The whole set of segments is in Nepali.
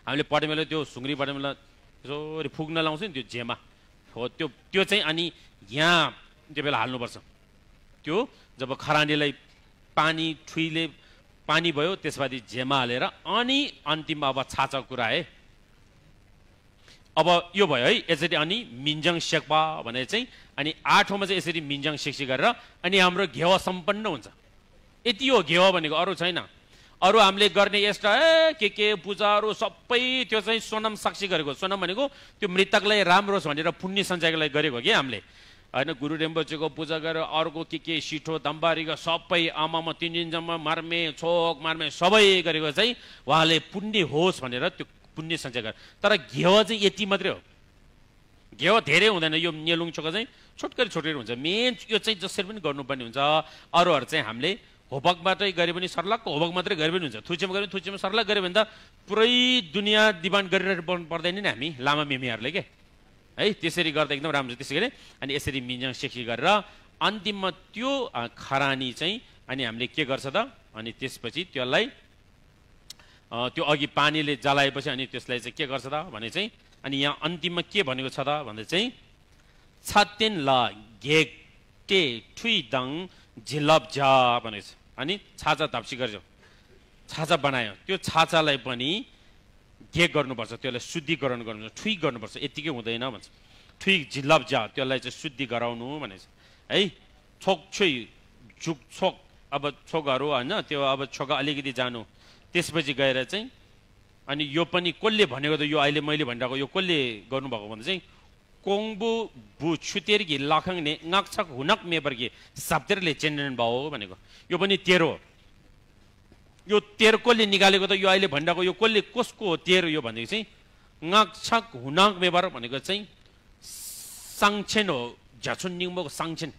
हामीले पटेमेलो त्यो सुँगुरी पटेमेलो यसरी फुक्न लाउँछ नि त्यो जेमा हो त्यो चाहिँ अनि यहाँ त्यो बेला हाल्नुपर्छ त्यो जब खरानीलाई पानी ठुइले पानी भयो त्यसपछि जेमा हालेर अनि अन्तिममा अब छाचा कुरा है अब यो भयो है यसरी अनि मिन्जङ शेर्पा भनेर चाहिँ अनि 8औँमा चाहिँ यसरी मिन्जङ सेक्सी गरेर अनि हाम्रो घेवा सम्पन्न हुन्छ यति हो घेवा भनेको अरू छैन अरू हामीले गर्ने यस्ता के पूजाहरू सबै त्यो चाहिँ सोनम साक्षी गरेको सोनम भनेको त्यो मृतकलाई राम्रो होस् भनेर पुण्य सञ्चयको लागि गरेको के हामीले होइन गुरु रेम्बोचेको पूजा गरेर अर्को के सिठो दम्बारीको सबै आमामा 3 दिनसम्म मार्मे छोक मार्मे सबै गरेको चाहिँ उहाँले पुण्य होस् भनेर त्यो पुण्य सञ्चय गरे तर घेवा चाहिँ यति मात्रै हो घेवा धेरै हुँदैन यो नेलुङ चोको चाहिँ छोटकरी हुन्छ मेन यो चाहिँ जसरी पनि गर्नुपर्ने हुन्छ अरूहरू चाहिँ हामीले होबकबाटै गरे पनि सर्लक्क होबक मात्रै गरे पनि हुन्छ थुचेमा गरे थुचेमा सर्लक्क गरे भने त पुरै दुनियाँ डिमान्ड गरिरहेर पर्दैन नि हामी लामा मेमीहरूले के है त्यसरी गर्दा एकदम राम्रो त्यसै गरी अनि यसरी मिन्जङ सेक्सी गरेर अन्तिममा त्यो खरानी चाहिँ अनि हामीले के गर्छ त अनि त्यसपछि त्यसलाई त्यो अघि पानीले जलाएपछि अनि त्यसलाई चाहिँ के गर्छ त भने चाहिँ अनि यहाँ अन्तिममा के भनेको छ त भन्दा चाहिँ छतेन ल घेक टे ठुइ दङ झिलप झा भनेको छ अनि छाचा धप्सी गर्छ छाचा बनायो त्यो छाचालाई पनि के गर्नुपर्छ त्यसलाई शुद्धिकरण गर्नुपर्छ ठुइ गर्नुपर्छ यतिकै हुँदैन भन्छ ठुइ झिलप झा त्यसलाई चाहिँ शुद्धि गराउनु भनेको छ है छोक छुइ झुक छोक अब छोकहरू होइन त्यो अब छोका अलिकति जानु त्यसपछि गएर चाहिँ अनि यो पनि कसले भनेको त यो अहिले मैले भनिरहेको यो कसले गर्नुभएको भन्दा चाहिँ कोङ्बु बु छुतेर्गी लखङने ngakchak हुनक मेबर्गी साप्तेरले चेन्डन भाउ भनेको यो पनि तेरो यो तेर कसले निकालेको त यो अहिले भनिरहेको यो कसले कसको हो तेरो यो भनेको चाहिँ ngakchak हुनक मेबर भनेको चाहिँ साङछेन हो झचुन निङबोको साङछेन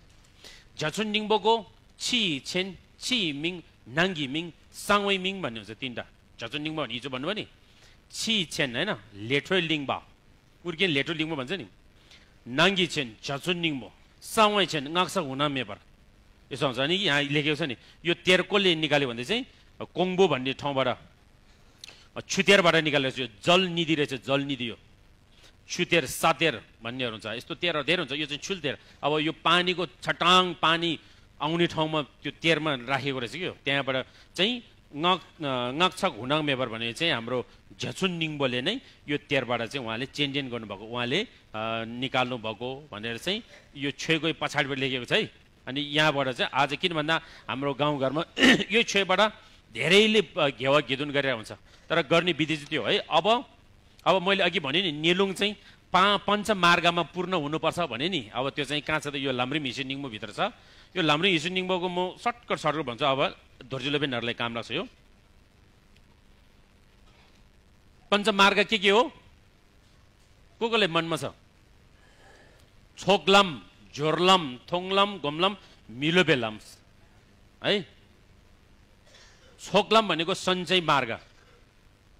झचुन निङबोको छि छेन छि मिङ नाङ्गी मिङ साङवै मिङ भन्ने हुन्छ तीनटा झचुन निङबो भने हिजो भन्नुभयो नि छि छेन होइन लेठो लिङबा उर्किन लेठो लिङबो भन्छ नि नाङ्गी छेन झचुन निङबो साङवै छेन ngakchak हुना मेबर यसो हुन्छ नि यहाँ लेखेको छ नि यो तेर कसले निकाल्यो भने चाहिँ कोङ्बो भन्ने ठाउँबाट छुतेरबाट निकालेको छ जल निधि रहेछ जल निधि हो छुतेर सातेर भन्नेहरू हुन्छ यस्तो तेर धेरै हुन्छ यो चाहिँ छुलतेर अब यो पानीको छटाङ पानी आउने ठाउँमा त्यो तेरमा राखेको रहेछ कि त्यहाँबाट चाहिँ ngakchak हुनाङ मेबर भने चाहिँ हाम्रो झचुन निङबोले नै यो तेरबाट चाहिँ उहाँले चेन्जेन गर्नुभएको उहाँले निकाल्नु भएको भनेर चाहिँ यो छेउकै पछाडिबाट लेखेको छ है अनि यहाँबाट चाहिँ आज किन भन्दा हाम्रो गाउँघरमा यो छेउबाट धेरैले घेवा घेदुन गरेर हुन्छ तर गर्ने विधि चाहिँ त्यो है अब मैले अघि भने नि नेलुङ चाहिँ पञ्चमार्गमा पूर्ण हुनुपर्छ भने नि अब त्यो चाहिँ कहाँ छ त यो लाम्रिम हिसिन निङबो भित्र छ यो लाम्रिम हिसिन निङबोको म सर्टकट भन्छु अब धोर्जुलेबेनहरूलाई काम लाग्छ यो पञ्चमार्ग के हो कसले मनमा छ छोक्लम झोर्लम थोङलम गोमलम मिलोबेलम है छोक्लम भनेको सञ्चय मार्ग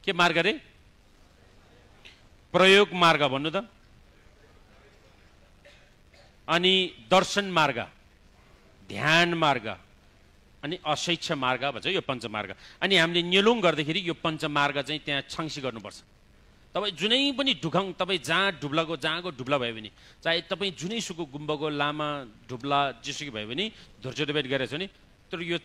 के मार्ग रे प्रयोग मार्ग भन्नु त अनि दर्शन मार्ग ध्यान मार्ग अनि अशैक्ष मार्ग भन्छ यो पञ्चमार्ग अनि हामीले नेलुङ गर्दाखेरि यो पञ्चमार्ग चाहिँ त्यहाँ छाङ्सी गर्नुपर्छ तपाईँ जुनै पनि ढुखङ तपाईँ जहाँ जहाँको डुब्ला भयो भने चाहे तपाईँ जुनै सुको गुम्बाको लामा डुब्ला जेसुकै भयो भने धोर्जोडेबेट गरेको छ नि तर यो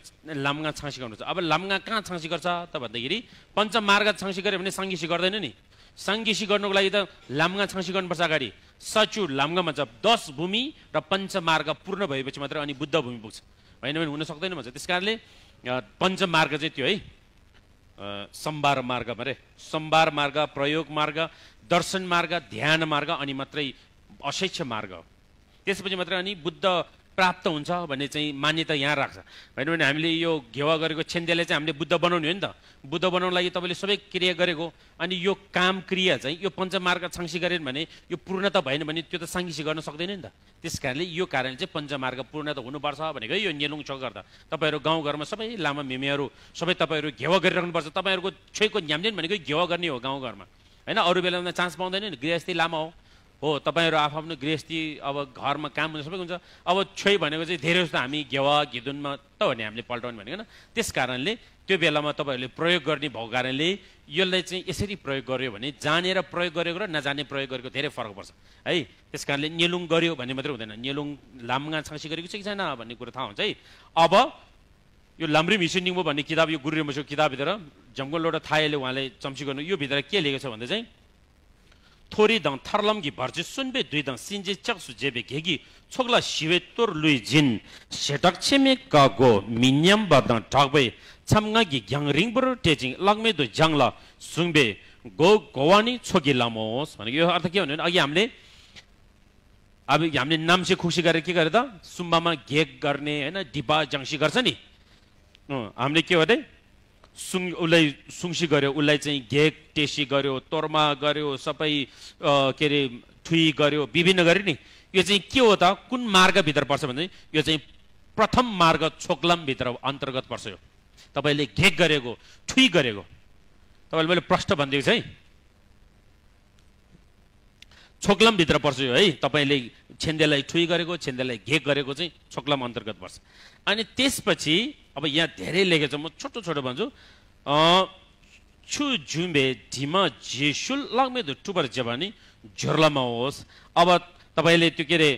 लामगा छाङ्सी गर्नुपर्छ अब लामगा कहाँ छाङ्सी गर्छ त भन्दाखेरि पञ्चमार्ग छाङ्सी गऱ्यो भने साङ्गीसी गर्दैन नि साङ्गीसी गर्नुको लागि त लामगा छाङ्सी गर्नुपर्छ अगाडि सचु लामगा भन्छ 10 भूमि र पञ्चमार्ग पूर्ण भएपछि मात्र अनि बुद्ध भूमि पुग्छ होइन भने हुन सक्दैन भन्छ त्यस कारणले पञ्चमार्ग चाहिँ त्यो है सम्बार मार्ग भरे सम्बार मार्ग प्रयोग मार्ग दर्शन मार्ग ध्यान मार्ग अनि मात्रै अशैक्ष मार्ग त्यसपछि मात्रै अनि बुद्ध प्राप्त हुन्छ भन्ने चाहिँ मान्यता यहाँ राख्छ होइन भने हामीले यो घेवा गरेको छेन्देले चाहिँ हामीले बुद्ध बनाउने हो नि त बुद्ध बनाउनको लागि तपाईँले सबै क्रिया गरेको अनि यो काम क्रिया चाहिँ यो पञ्चमार्ग छाङ्सी गरेन भने यो पूर्णता भएन भने त्यो त साङ्गीसी गर्न सक्दैन नि त त्यस कारणले यो कारण चाहिँ पञ्चमार्ग पूर्णता हुनुपर्छ भनेको यो नेलुङ चोक गर्दा तपाईँहरू गाउँघरमा सबै लामा मेमेहरू सबै तपाईँहरू घेवा गरिराख्नुपर्छ तपाईँहरूको छेउको न्याम्देन भनेको घेवा गर्ने हो गाउँघरमा होइन अरू बेलामा चान्स पाउँदैन नि गृहस्थी लामा हो तपाईँहरू आफ्नो गृहस्थी अब घरमा काम हुन्छ सबै हुन्छ अब छोइ भनेको चाहिँ धेरै जस्तो हामी घेवा घिदुनमा त हो नि हामीले पल्टाउने भनेको न त्यस कारणले त्यो बेलामा तपाईहरुले प्रयोग गर्ने भएको कारणले यसलाई चाहिँ यसरी प्रयोग गर्यो भने जानेर प्रयोग गरेको र नजाने प्रयोग गरेको धेरै फरक पर्छ है। त्यसकारणले नेलुङ गर्यो भन्ने मात्रै हुँदैन, नेलुङ लामगा छासी गरेको छ कि छैन भन्ने कुरा थाहा हुन्छ है। अब यो लाम्री मिसिनिङमो भन्ने किताब, यो गुरु रेमोसको किताबभित्र जङ्गलबाट थायले उहाँले चम्ची गर्नु, यो भित्र के लेखेको छ भन्दा चाहिँ थोरी दङ थर्लमगी भर्ची सुनबे दुई दङ सिन्जे चक्सु जेबे घेगी छोगला शिवे तोर लुई जिन सेटक छेमे कागो मिन्यम बदङ ठगबे छमगागी ग्याङरिङ बर टेजिङ लग्मे दु जङ्गला सुङबे गो गोवानी छोगी लामोस भनेको यो अर्थ के भन्नु भने अघि हामीले नामसे खुसी गरेर के गरे त सुम्बामा घेक गर्ने हैन डिबा जङ्सी गर्छ नि, हामीले के भने उसलाई सुङसी गर्यो, उसलाई चाहिँ घेक टेसी गर्यो, तोर्मा गर्यो, सबै के अरे ठुई गर्यो, विभिन्न गर्यो नि। यो चाहिँ के हो त कुन मार्गभित्र पर्छ भने यो चाहिँ प्रथम मार्ग छोक्लमभित्र अन्तर्गत पर्छ। यो तपाईले घेक गरेको ठुई गरेको तपाईले मैले प्रश्न भनिदिएको छ है, छोक्लमभित्र पर्छ यो है। तपाईले छेन्देलाई ठुई गरेको छेन्देलाई घेक गरेको चाहिँ छोक्लम अन्तर्गत पर्छ। अनि त्यसपछि अब यहाँ धेरै लेखेको छ, म छोटो छोटो भन्छु। छु जुम्बे ढिमा जेसुल लाग्मे दु टुबर जवानी झोर्लामा होस्। अब तपाईले त्यो के अरे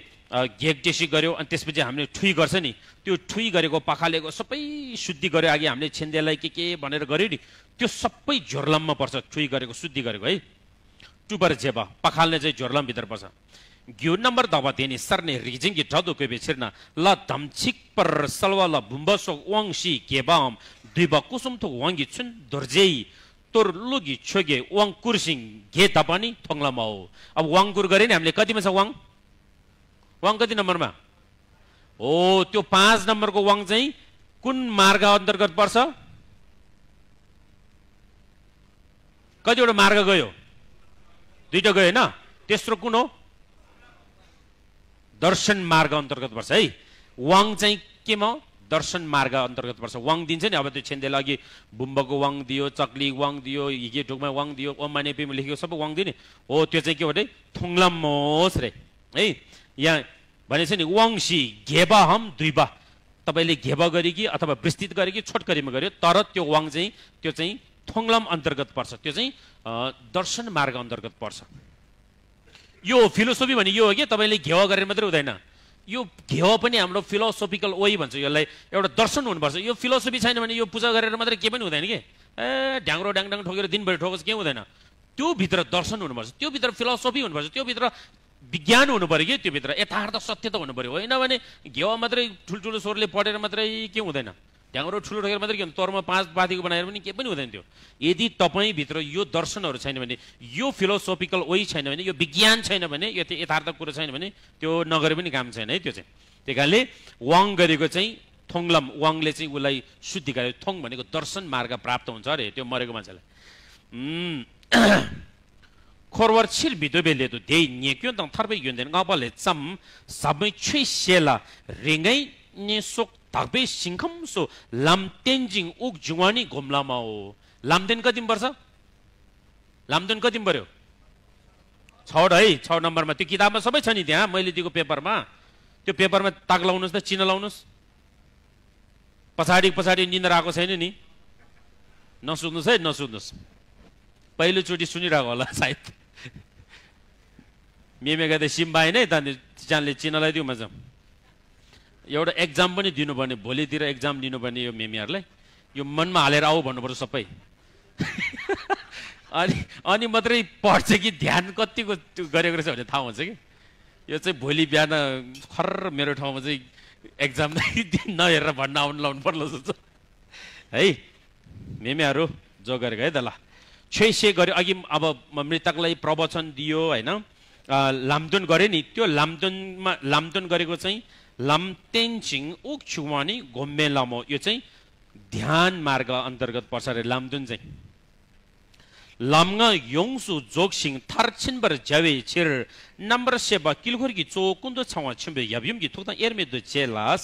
घेक टेसी गर्यो अनि त्यसपछि हामीले ठुई गर्छ नि, त्यो ठुई गरेको पखालेको सबै शुद्धि गर्यो, अघि हामीले छेन्देलाई के भनेर गर्यो नि, त्यो सबै झोर्लाममा पर्छ। ठुई गरेको शुद्धि गरेको है, टुबर जेबा पखाल्ने चाहिँ झोर्लामभित्र पर्छ। घिउ नम्बर दबा देनी सर्ने रिजिङकी ढदो कोबे छिर्ना ल धमछिक पर सलवा ल बुम्बसो वाङसी केबाम दुईबा कुसुम थो वाङगी छुन दर्जेई तोर लुगी छोगे वाङ कुर्सिङ घे तपानी थोङलामा हो। अब वाङ कुर गरे नि हामीले कतिमा छ वाङ? वाङ कति नम्बरमा? हो त्यो 5 नम्बरको वाङ चाहिँ कुन मार्ग अन्तर्गत पर्छ? कतिवटा मार्ग गयो? 2टा गयो हैन। तेस्रो कुन हो? दर्शन मार्ग अन्तर्गत पर्छ है। वाङ चाहिँ केमा? दर्शन मार्ग अन्तर्गत पर्छ। वाङ दिन्छ नि, अब त्यो छेन्देला अघि बुम्बको वाङ दियो, चक्ली वाङ दियो, हिगे ढुकमा वाङ दियो, ओमा नेपीमा लेखेको सबै वाङ दिने हो। त्यो चाहिँ के भने थुङलामोस रे है। यहाँ भनेछ नि वाङसी घेबा हम दुईबा, तपाईले घेबा गरे कि अथवा विस्तृत गरे कि छोटकरीमा गर्यो, तर त्यो वाङ चाहिँ त्यो चाहिँ थोङलाम अन्तर्गत पर्छ, त्यो चाहिँ दर्शन मार्ग अन्तर्गत पर्छ। यो फिलोसोफी भने यो हो कि तपाईले घेवा गरेर मात्रै हुँदैन, यो घेवा पनि हाम्रो फिलोसोफिकल ओइ भन्छ यसलाई, एउटा दर्शन हुनुपर्छ। यो फिलोसोफी छैन भने यो पूजा गरेर मात्रै के पनि हुँदैन के, ढ्याङ्ग्रो ड्याङड्याङ ठोकेर दिनभरि ठोकोस् के हुँदैन। त्यो भित्र दर्शन हुनुपर्छ, त्यो भित्र फिलोसोफी हुनुपर्छ, त्यो भित्र विज्ञान हुनु पर्यो कि, त्यो भित्र यथार्थ सत्य त हुनु पर्यो। होइन भने घेवा मात्रै ठुल्ठुलो स्वरले पढेर मात्रै के हुँदैन, ढ्याङ्ग्रो ठुलो ठोकेर मात्रै के हुन्छ, तोरमा 5 पाथीको बनाएर पनि के पनि हुँदैन त्यो। यदि तपाईभित्र यो दर्शनहरू छैन भने, यो फिलोसोफिकल ओइ छैन भने, यो विज्ञान छैन भने, यो यथार्थ कुरो छैन भने त्यो नगरे पनि काम छैन है। त्यो चाहिँ त्यही कारणले वाङ गरेको चाहिँ थोङलम, वाङले चाहिँ उसलाई शुद्धि गरे। थोङ भनेको दर्शन मार्ग प्राप्त हुन्छ अरे त्यो मरेको मान्छेलाई। खोरवर छिर बिदोबेले त देइ नेक्यो त थर्बे युन्देन गबले चम सबै छुइसेला रिङै नेसोक धक्बे सिंखमसो लामतेन्जिङ उक जुवानी घुम्लामा हो। लामदेन कतिमा पर्छ? लामदेन कतिमा पर्यो? 6 है, 6 नम्बरमा। त्यो किताबमा सबै छ नि, त्यहाँ मैले दिएको पेपरमा, त्यो पेपरमा ताक लाउनुहोस् त, चिन्ह लाउनुहोस्। पछाडि निन्द्रा आएको छैन नि, नसुन्नुहोस् है, नसुन्नुहोस्। पहिलोचोटि सुनिरहेको होला सायद। मेमेका त सिम भएन है, जानले चिन्हलाई दिउँ मजा। एउटा एक्जाम पनि दिनुपर्ने, भोलितिर एक्जाम दिनुपर्ने यो मेमीहरूलाई, यो मनमा हालेर आऊ भन्नुपर्छ सबै। अनि मात्रै पढ्छ कि ध्यान कतिको गरेको रहेछ भने थाहा हुन्छ कि। यो चाहिँ भोलि बिहान खर्र मेरो ठाउँमा चाहिँ एक्जाम नहेरेर भन्न आउनु लाउनु पर्ला जस्तो है। मेमेहरू जो गरेको है त ल। छे गर्यो अघि, अब मृतकलाई प्रवचन दियो होइन, लामदुन गरे नि, त्यो लामदुन गरेको चाहिँ लामतेन्जिङ उक छुवानी घोम्बे लामो, यो चाहिँ ध्यान मार्ग अन्तर्गत पर्छ अरे लामदुन चाहिँ। लामगा योङसु जोगसिङ थारछिनबर ज्यावे छिर नम्बर सेवा किलखोरकी चोकुन्दो छावा छिम्बे याबियमकी थोक्ता एर्मेदो चेलास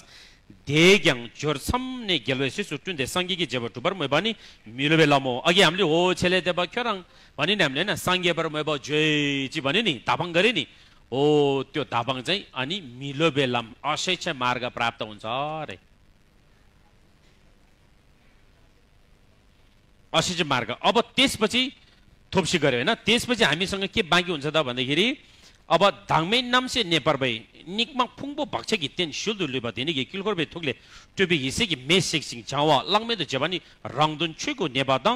देग्याङ जोरसम्ने गेलवेसी सुटुन्दे संगीकी जेब टुबर मैबानी मिलोबे लामो। अघि हामीले हो छेले देबा क्योराङ भने नि हामीले हैन, सांगेबर मैबा जयजी भने नि, तापाङ गरे नि, हो त्यो तापाङ चाहिँ अनि मिलोबे लाम अशेष मार्ग प्राप्त हुन्छ अरे। 80 मार्ग। अब त्यसपछि थोप्सी गर्यो होइन। त्यसपछि हामीसँग के बाँकी हुन्छ त भन्दाखेरि अब धाङमे नामसे नेपर्बै निकमा फुङबो भक्छ कि तेन सुलदुलि बदिने कि किलकोरबे थुकले टुबी हिसे कि मेस सेक्सिङ जावा लङमे त जबानी रङदुन छुको नेबादङ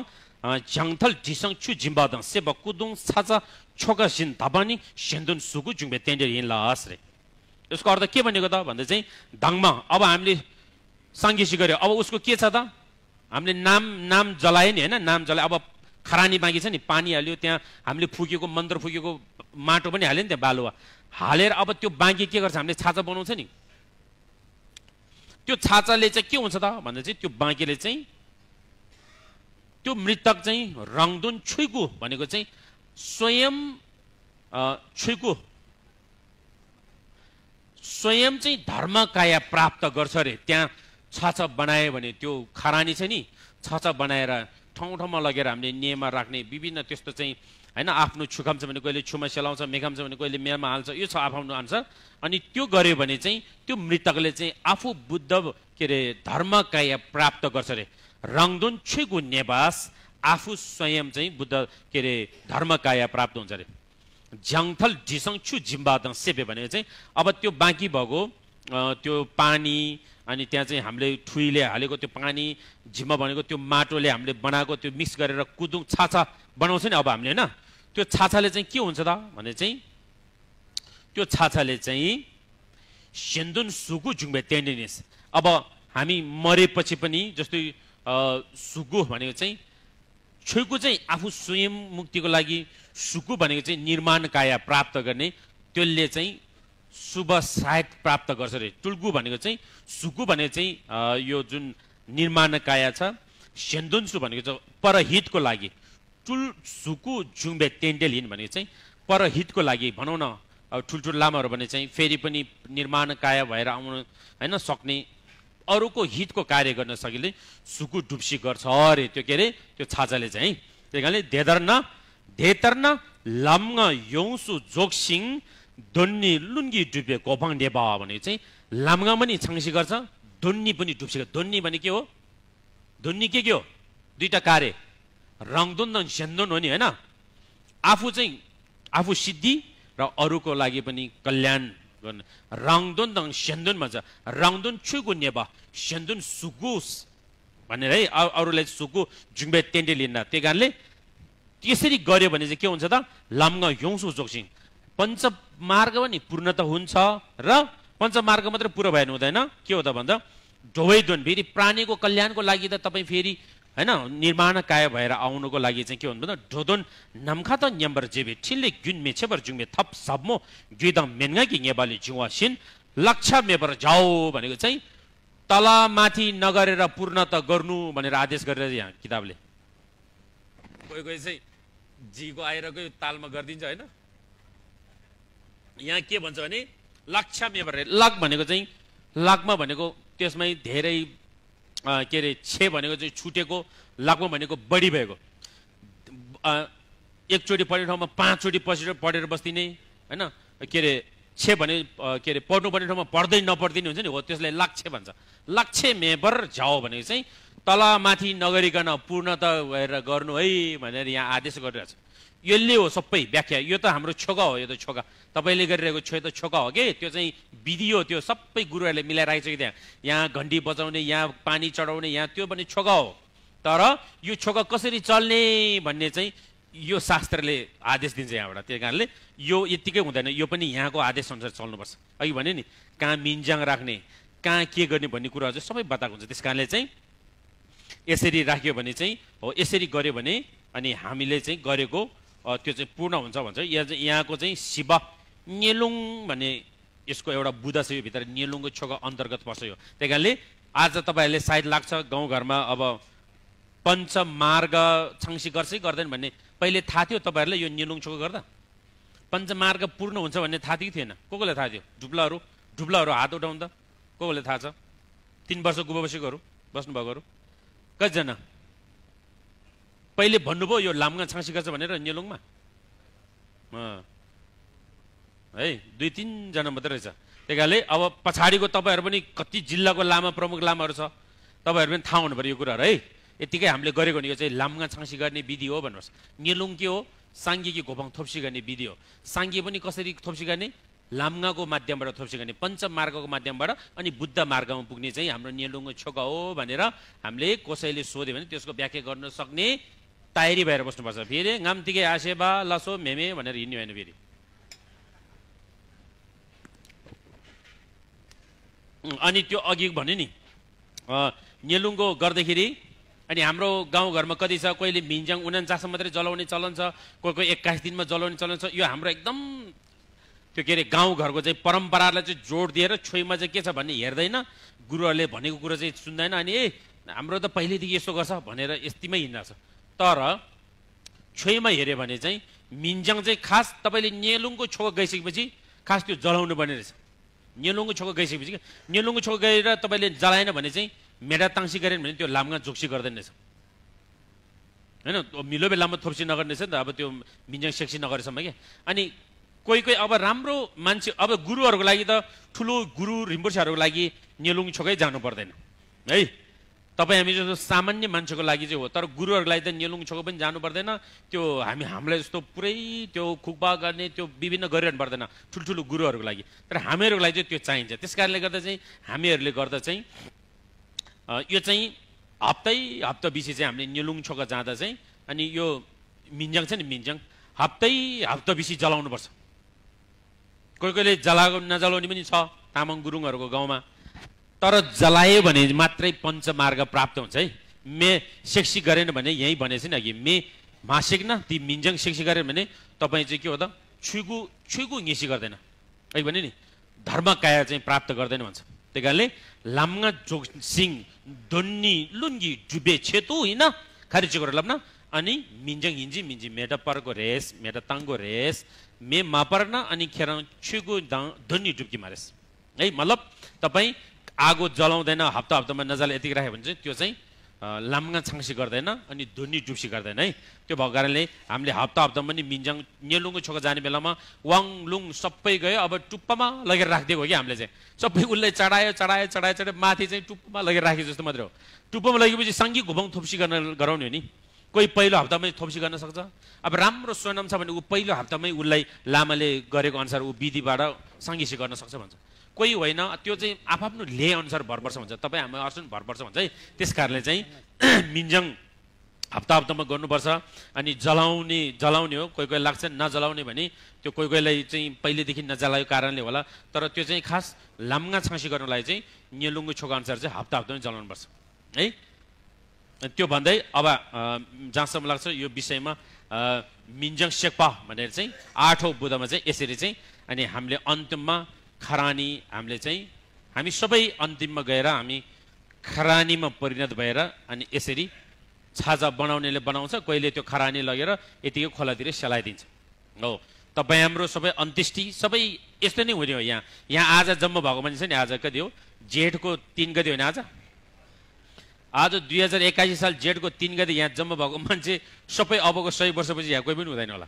झङथल जिसङ छु जिम्बादङ सेब कुदुङ छाचा छोका सिन धबानी सेन्दुन सुगु जुङबे तेन्डर इन लास रे। यसको अर्थ के भनेको त भन्दा चाहिँ धाङमा अब हामीले साङ्गेसी गर्यो। अब उसको के छ त हामीले नाम जलायो नि होइन। नाम जलायो। अब खरानी बाँकी छ नि, पानी हाल्यो त्यहाँ, हामीले फुकेको मन्त्र फुकेको माटो पनि हाल्यो नि त्यहाँ बालुवा हालेर। अब त्यो बाँकी के गर्छ हामीले छाचा बनाउँछ नि। त्यो छाचाले चाहिँ के हुन्छ त भन्दा चाहिँ त्यो बाँकीले चाहिँ त्यो मृतक चाहिँ रङदुन छुइगु भनेको चाहिँ स्वयं छुइगु स्वयं चाहिँ धर्मकाया प्राप्त गर्छ अरे। त्यहाँ छाचा बनायो भने त्यो खरानी छ नि, छाचा बनाएर ठाउँ ठाउँमा लगेर हामीले नियममा राख्ने विभिन्न त्यस्तो चाहिँ होइन। आफ्नो छुखाम छ भने कहिले छुमा सेलाउँछ, मेघाम छ भने कहिले मेरमा हाल्छ, यो छ आफ्नो अनुसार। अनि त्यो गर्यो भने चाहिँ त्यो मृतकले चाहिँ आफू बुद्ध के अरे धर्मकाया प्राप्त गर्छ अरे। रङदुन छुगु नेवास आफू स्वयं चाहिँ बुद्ध के अरे धर्मकाया प्राप्त हुन्छ अरे। झ्याङथल झिसङ छु जिम्बादङ सेपे भनेको चाहिँ अब त्यो बाँकी भएको त्यो पानी अनि त्यहाँ चाहिँ हामीले ठुईले हालेको त्यो पानी झिम्मा भनेको त्यो माटोले हामीले बनाएको त्यो मिक्स गरेर कुदुङ छाछा बनाउँछ नि अब हामीले होइन। त्यो छाछाले चाहिँ के हुन्छ त भने चाहिँ त्यो छाछाले चाहिँ सेन्दुन सुगु जुङबे टेन्डेनिस। अब हामी मरेपछि पनि जस्तै सुगु भनेको चाहिँ छुइगु चाहिँ आफू स्वयं मुक्तिको लागि, सुगु भनेको चाहिँ निर्माण काया प्राप्त गर्ने, त्यसले चाहिँ शुभ सहायक प्राप्त गर्छ अरे। टुल्गु भनेको चाहिँ सुगु भनेको चाहिँ यो जुन निर्माण काया छ। सेन्दुन्सु भनेको चाहिँ परहितको लागि, टुल सुकु जुङबे टेन्डेलिन भनेको चाहिँ परहितको लागि भनौँ न। अब ठुल्ठुलो लामाहरू भने चाहिँ फेरि पनि निर्माण काया भएर आउनु होइन सक्ने, अरूको हितको कार्य गर्न सकिले सुकु डुप्सी गर्छ अरे त्यो के अरे त्यो छाचाले चाहिँ। त्यही कारणले धेतर्न लम्ङ यौसु जोक्सिङ दोन्नी लुङ्गी डुबे कोफाङ नेबा भनेको चाहिँ लाम्गा पनि छाङ्सी गर्छ, दोन्नी पनि डुप्सी गर्छ। दोन्नी भने के हो? दोन्नी के हो? दुईटा कार्य रङदुन र सेन्दुन हो नि होइन। आफू सिद्धि र अरूको लागि पनि कल्याण गर्ने। रङदुन र सेन्दुन भन्छ। रङदुन छुगु नेबा सेन्दुन सुगुस भनेर है अरूलाई सुगु जुङबे टेन्डे लिन्न। त्यही कारणले त्यसरी गर्यो भने चाहिँ के हुन्छ त लाम्गा यौसु जोक्सिङ पञ्चमार्ग पनि पूर्ण त हुन्छ र पञ्चमार्ग मात्रै पुरो भएन हुँदैन। के हो त भन्दा ढोवैदुन फेरि प्राणीको कल्याणको लागि त तपाईँ फेरि होइन निर्माण काय भएर आउनुको लागि चाहिँ के भन्नु भन्दा ढोदुन नम्खा त न्यम्बर जेबे ठिलले गुन मेछेबर जुङबे थप सबमो जुइदम मेन्गा कि नेपाली जुवा सिन लक्ष्य मेबर जाऊ भनेको चाहिँ तलमाथि नगरेर पूर्ण त गर्नु भनेर आदेश गरेर यहाँ किताबले कोही चाहिँ जीको आएर कोही तालमा गरिदिन्छ होइन। यहाँ के भन्छ भने लक्ष्य मेबर लक भनेको चाहिँ लकमा भनेको त्यसमै धेरै के अरे छे भनेको चाहिँ छुटेको, लकमा भनेको बढी भएको। एकचोटि पढ्ने ठाउँमा 5 चोटि पढेर बस्दिने होइन। के अरे छे भने के अरे पढ्नुपर्ने ठाउँमा पढ्दै नपढ्दिने हुन्छ नि, हो त्यसलाई लक्ष्य भन्छ। लक्ष्य मेबर जाओ भनेको चाहिँ तलमाथि नगरिकन पूर्णता भएर गर्नु है भनेर यहाँ आदेश गरिरहेछ। यसले हो सबै व्याख्या। यो त हाम्रो छोका हो, यो त छोका तपाईँले गरिरहेको छोका हो कि त्यो चाहिँ विधि हो। त्यो सबै गुरुहरूले मिलाइरहेको छ कि यहाँ घन्टी बजाउने, यहाँ पानी चढाउने, यहाँ त्यो पनि छोका हो। तर यो छोका कसरी चल्ने भन्ने चाहिँ यो शास्त्रले आदेश दिन्छ यहाँबाट। त्यही कारणले यो यत्तिकै हुँदैन, यो पनि यहाँको आदेश अनुसार चल्नुपर्छ। अघि भने नि कहाँ मिन्जाङ राख्ने, कहाँ के गर्ने भन्ने कुराहरू चाहिँ सबै बताएको हुन्छ। त्यस कारणले चाहिँ यसरी राख्यो भने चाहिँ हो, यसरी गर्यो भने अनि हामीले चाहिँ गरेको त्यो चाहिँ पूर्ण हुन्छ भन्छ। यहाँको चाहिँ शिव नेलुङ भन्ने यसको एउटा बुदा छ, यो भित्र नेलुङको छोको अन्तर्गत पर्छ यो। त्यही कारणले आज तपाईँहरूले सायद लाग्छ गाउँघरमा अब पञ्चमार्ग छाङ्सी गर्छ कि गर्दैन भन्ने पहिले थाहा थियो तपाईँहरूलाई? यो नेलुङ छोको गर्दा पञ्चमार्ग पूर्ण हुन्छ भन्ने थाहा थियो कि थिएन? कोले थाहा थियो? ढुब्लाहरू हात उठाउनु त कोले थाहा छ? 3 वर्ष गुबा बसेकोहरू बस्नुभएकोहरू कतिजना पहिले भन्नुभयो यो लामगा छाङ्सी गर्छ भनेर नेलुङमा? है 2-3 जना मात्रै रहेछ। त्यही कारणले अब पछाडिको तपाईँहरू पनि कति जिल्लाको लामा प्रमुख लामाहरू छ, तपाईँहरू पनि थाहा हुनु पर्यो यो कुराहरू है। यतिकै हामीले गरेको नि यो चाहिँ लामगा छाङ्सी गर्ने विधि हो भन्नुहोस्। नेलुङ के हो? साङ्गेकी घोपाङ थोप्सी गर्ने विधि हो। साङ्गे पनि कसरी थोप्सी गर्ने? लामगाको माध्यमबाट थोप्सी गर्ने, पञ्चमार्गको माध्यमबाट, अनि बुद्ध मार्गमा पुग्ने चाहिँ हाम्रो नेलुङको छोका हो भनेर हामीले कसैले सोध्यो भने त्यसको व्याख्या गर्न सक्ने तयारी भएर बस्नुपर्छ। फेरि गामतिके आसेबा लसो मेमे भनेर हिँड्ने होइन। फेरि अनि त्यो अघि भन्यो नि नेलुङको गर्दाखेरि अनि हाम्रो गाउँघरमा कति छ, कहिले भिन्ज्याङ 49 मात्रै जलाउने चलन छ, कोही कोही 21 दिनमा जलाउने चलन छ। यो हाम्रो एकदम त्यो के अरे गाउँघरको चाहिँ परम्परालाई चाहिँ जोड दिएर छोइमा चाहिँ के छ भन्ने हेर्दैन, गुरुहरूले भनेको कुरा चाहिँ सुन्दैन, अनि हाम्रो त पहिल्यैदेखि यसो गर्छ भनेर यतिमै हिँड्छ। तर छोइमा हेऱ्यो भने चाहिँ मिन्ज्याङ चाहिँ खास तपाईँले नेलुङको छोको गइसकेपछि खास त्यो जलाउनु पर्ने रहेछ। नेलुङको छोको गइसकेपछि नेलुङको छोको गएर तपाईँले जलाएन भने चाहिँ मेढा ताङ्सी गरेन भने त्यो लामगा जोक्सी गर्दैन रहेछ होइन। मिलोबे लामो थोप्सी नगर्ने रहेछ नि त, अब त्यो मिन्ज्याङ सेक्सी नगरेसम्म क्या। अनि कोही कोही अब राम्रो मान्छे, अब गुरुहरूको लागि त ठुलो गुरु रिम्पोछेहरूको लागि नेलुङ छोकै जानु पर्दैन है। तपाईँ हामी जस्तो सामान्य मान्छेको लागि चाहिँ हो, तर गुरुहरूको लागि त नेलुङ छोको पनि जानु पर्दैन। त्यो हामीलाई जस्तो पुरै त्यो खुक्बा गर्ने त्यो विभिन्न गरिरहनु पर्दैन ठुल्ठुलो गुरुहरूको लागि, तर हामीहरूको लागि चाहिँ त्यो चाहिन्छ। त्यस कारणले गर्दा चाहिँ हामीहरूले गर्दा चाहिँ यो चाहिँ हप्ता बिसी चाहिँ हामीले नेलुङ छोका जाँदा चाहिँ, अनि यो मिन्ज्याङ छ नि मिन्ज्याङ हप्ता बिसी जलाउनुपर्छ। कोही कोहीले नजलाउने पनि छ तामाङ गुरुङहरूको गाउँमा, तर जलायो भने मात्रै पञ्चमार्ग प्राप्त हुन्छ है। मे सेक्सी गरेन भने यहीँ भनेपछि नि अघि मे मासिक न ती मिन्ज्याङ सेक्सी गरेन भने तपाईँ चाहिँ के हो त छुइगु घिसी गर्दैन है भने नि धर्म काया चाहिँ प्राप्त गर्दैन भन्छ। त्यही कारणले लामगा जोक्सिङ दोन्नी लुङ्गी जुबे छेतु होइन खारिची गरेर लप्न, अनि मिन्ज्याङ हिन्जी मिन्जी मेटा परको रेस मेटा ताङ्गो रेस मे मापर्न अनि खेर छुइगु धन्नी डुब्की मारेस है। मतलब तपाईँ आगो जलाउँदैन हप्तामा नजला यतिकै राख्यो भने चाहिँ त्यो चाहिँ लामगा छाङ्सी गर्दैन अनि धुनी डुब्सी गर्दैन है। त्यो भएको कारणले हामीले हप्तामा पनि मिन्ज्याङ नेलुङको छोका जाने बेलामा वाङलुङ सबै गयो, अब टुप्पामा लगेर राखिदिएको हो कि हामीले चाहिँ सबै उसलाई चढायो माथि चाहिँ टुप्पामा लगेर राखेको जस्तो मात्रै हो। टुप्पामा लगेपछि साङ्गी घुमाउँ थोप्सी गराउने हो नि, कोही पहिलो हप्तामै थोप्सी गर्न सक्छ। अब राम्रो सोनम छ भने ऊ पहिलो हप्तामै उसलाई लामाले गरेको अनुसार ऊ विधिबाट साङ्गीसी गर्न सक्छ भन्छ। कोही होइन, त्यो चाहिँ आफ्नो ले अनुसार भर पर्छ भन्छ। तपाईँ हाम्रो अर्जुन भर पर्छ भन्छ है। त्यस कारणले चाहिँ मिन्ज्याङ हप्तामा गर्नुपर्छ। अनि जलाउने हो, कोही कोही लाग्छ नजलाउने भने त्यो कोही कोहीलाई चाहिँ पहिलेदेखि नजलाएको कारणले होला, तर त्यो चाहिँ खास लामगा छाँसी गर्नलाई चाहिँ नेलुङको छोका अनुसार चाहिँ हप्तामै जलाउनुपर्छ है। त्यो भन्दै अब जहाँसम्म लाग्छ यो विषयमा मिन्ज्याङ शेर्पा भनेर चाहिँ 8औं बुधमा चाहिँ यसरी चाहिँ अनि हामीले अन्तिममा खरानी हामीले चाहिँ हामी सबै अन्तिममा गएर हामी खरानीमा परिणत भएर अनि यसरी छाजा बनाउनेले बनाउँछ, कहिले त्यो खरानी लगेर यतिकै खोलातिर सेलाइदिन्छ हो। तपाईँ हाम्रो सबै अन्त्येष्टि सबै यस्तो नै हुने हो। यहाँ आज जम्मा भएको मान्छे नि आज कति हो, जेठको 3 गते हो नि आज 2081 साल जेठको 3 गते यहाँ जम्मा भएको मान्छे सबै अबको 100 वर्षपछि यहाँ कोही पनि हुँदैन होला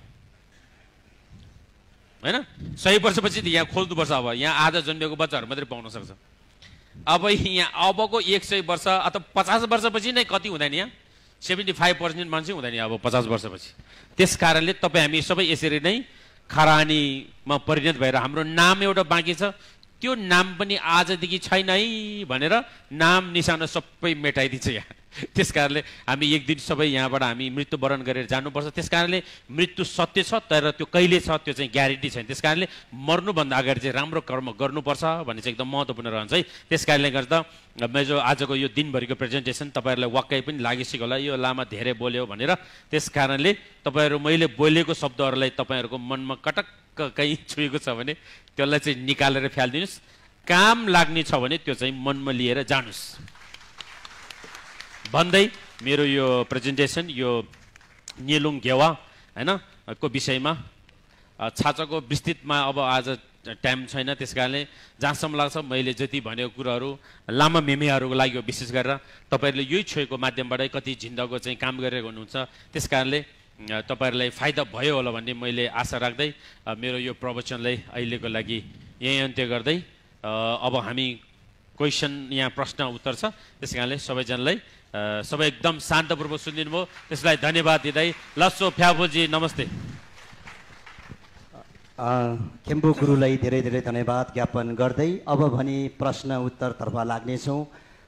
होइन। 100 वर्षपछि त यहाँ खोल्नुपर्छ। अब यहाँ आज जन्मेको बच्चाहरू मात्रै पाउन सक्छ। अब यहाँ अबको 100 वर्ष अथवा 50 वर्षपछि नै कति हुँदैन, यहाँ 75% मान्छे हुँदैन अब 50 वर्षपछि। त्यस कारणले तपाईँ हामी सबै यसरी नै खरानीमा परिणत भएर हाम्रो नाम एउटा बाँकी छ, त्यो नाम पनि आजदेखि छैन है भनेर नाम निशाना सबै मेटाइदिन्छ यहाँ। त्यस कारणले हामी एक दिन सबै यहाँबाट हामी मृत्युवरण गरेर जानुपर्छ। त्यस कारणले मृत्यु सत्य छ, तर त्यो कहिले छ त्यो चाहिँ ग्यारेन्टी छैन। त्यस कारणले मर्नुभन्दा अगाडि चाहिँ राम्रो कर्म गर्नुपर्छ भन्ने चाहिँ एकदम महत्त्वपूर्ण रहन्छ है। त्यस कारणले गर्दा मेरो आजको यो दिनभरिको प्रेजेन्टेसन तपाईँहरूलाई वाक्कै पनि लागिसक्यो होला, यो लामा धेरै बोल्यो भनेर। त्यस कारणले तपाईँहरू मैले बोलेको शब्दहरूलाई तपाईँहरूको मनमा कटक्क कहीँ छुएको छ भने त्यसलाई चाहिँ निकालेर फ्यालिदिनुहोस्, काम लाग्ने छ भने त्यो चाहिँ मनमा लिएर जानुहोस् भन्दै मेरो यो प्रेजेन्टेसन यो नेलुङ घेवा हैन को विषयमा छाचाको विस्तृतमा अब आज टाइम छैन। त्यस कारणले जहाँसम्म लाग्छ मैले जति भनेको कुराहरू लामा मेमेहरूको लागि विशेष गरेर तपाईँहरूले यही छोएको माध्यमबाट कति जिन्दगीको चाहिँ काम गरिरहेको हुनुहुन्छ। त्यस कारणले तपाईँहरूलाई फाइदा भयो होला भन्ने मैले आशा राख्दै मेरो यो प्रवचनलाई अहिलेको लागि यही अन्त्य गर्दै अब हामी क्वेसन यहाँ प्रश्न उत्तर छ, त्यस कारणले सबैजनालाई सबै एकदम शान्तपूर्वक सुनिदिनु भयो, त्यसलाई धन्यवाद दिँदै लस्सो फ्याफोजी नमस्ते। खेम्बु गुरुलाई धेरै धेरै धन्यवाद ज्ञापन गर्दै अब भने प्रश्न उत्तरतर्फ लाग्नेछौँ।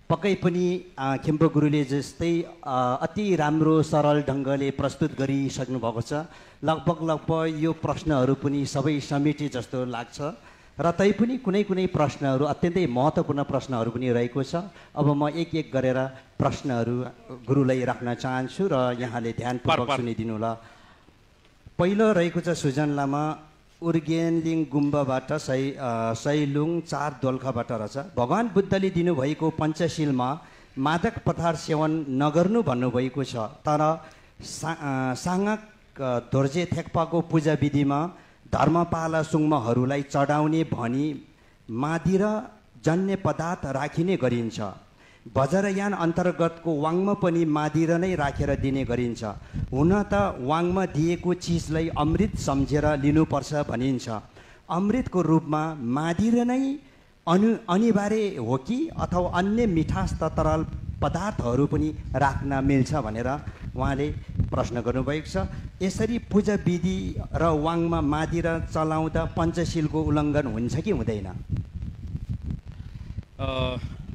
पक्कै पनि खेम्बु गुरुले जस्तै अति राम्रो सरल ढङ्गले प्रस्तुत गरिसक्नु भएको छ। लगभग यो प्रश्नहरू पनि सबै समेटे जस्तो लाग्छ र तैपनि कुनै कुनै प्रश्नहरू अत्यन्तै महत्त्वपूर्ण प्रश्नहरू पनि रहेको छ। अब म एक एक गरेर प्रश्नहरू गुरुलाई राख्न चाहन्छु र यहाँले ध्यानपूर्वक सुनिदिनु होला। पहिलो रहेको छ सुजन लामा उर्गेनलिङ गुम्बाबाट सैलुङ 4 दोलखाबाट रहेछ। भगवान् बुद्धले दिनुभएको पञ्चशीलमा मादक पदार्थ सेवन नगर्नु भन्नुभएको छ, तर साङक धोर्जे थेक्पाको पूजा विधिमा धर्मपाला सुङ्महरूलाई चढाउने भनी मादिरा जन्य पदार्थ राखिने गरिन्छ। बज्रयान अन्तर्गतको वाङमा पनि मादिरा नै राखेर दिने गरिन्छ। हुन त वाङमा दिएको चिजलाई अमृत सम्झेर लिनुपर्छ भनिन्छ। अमृतको रूपमा मादिरा नै अनिवार्य हो कि अथवा अन्य मिठास त तरल पदार्थहरू पनि राख्न मिल्छ भनेर उहाँले प्रश्न गर्नुभएको छ। यसरी पूजा विधि र वाङमा मादिरा चलाउँदा पञ्चशीलको उल्लङ्घन हुन्छ कि हुँदैन?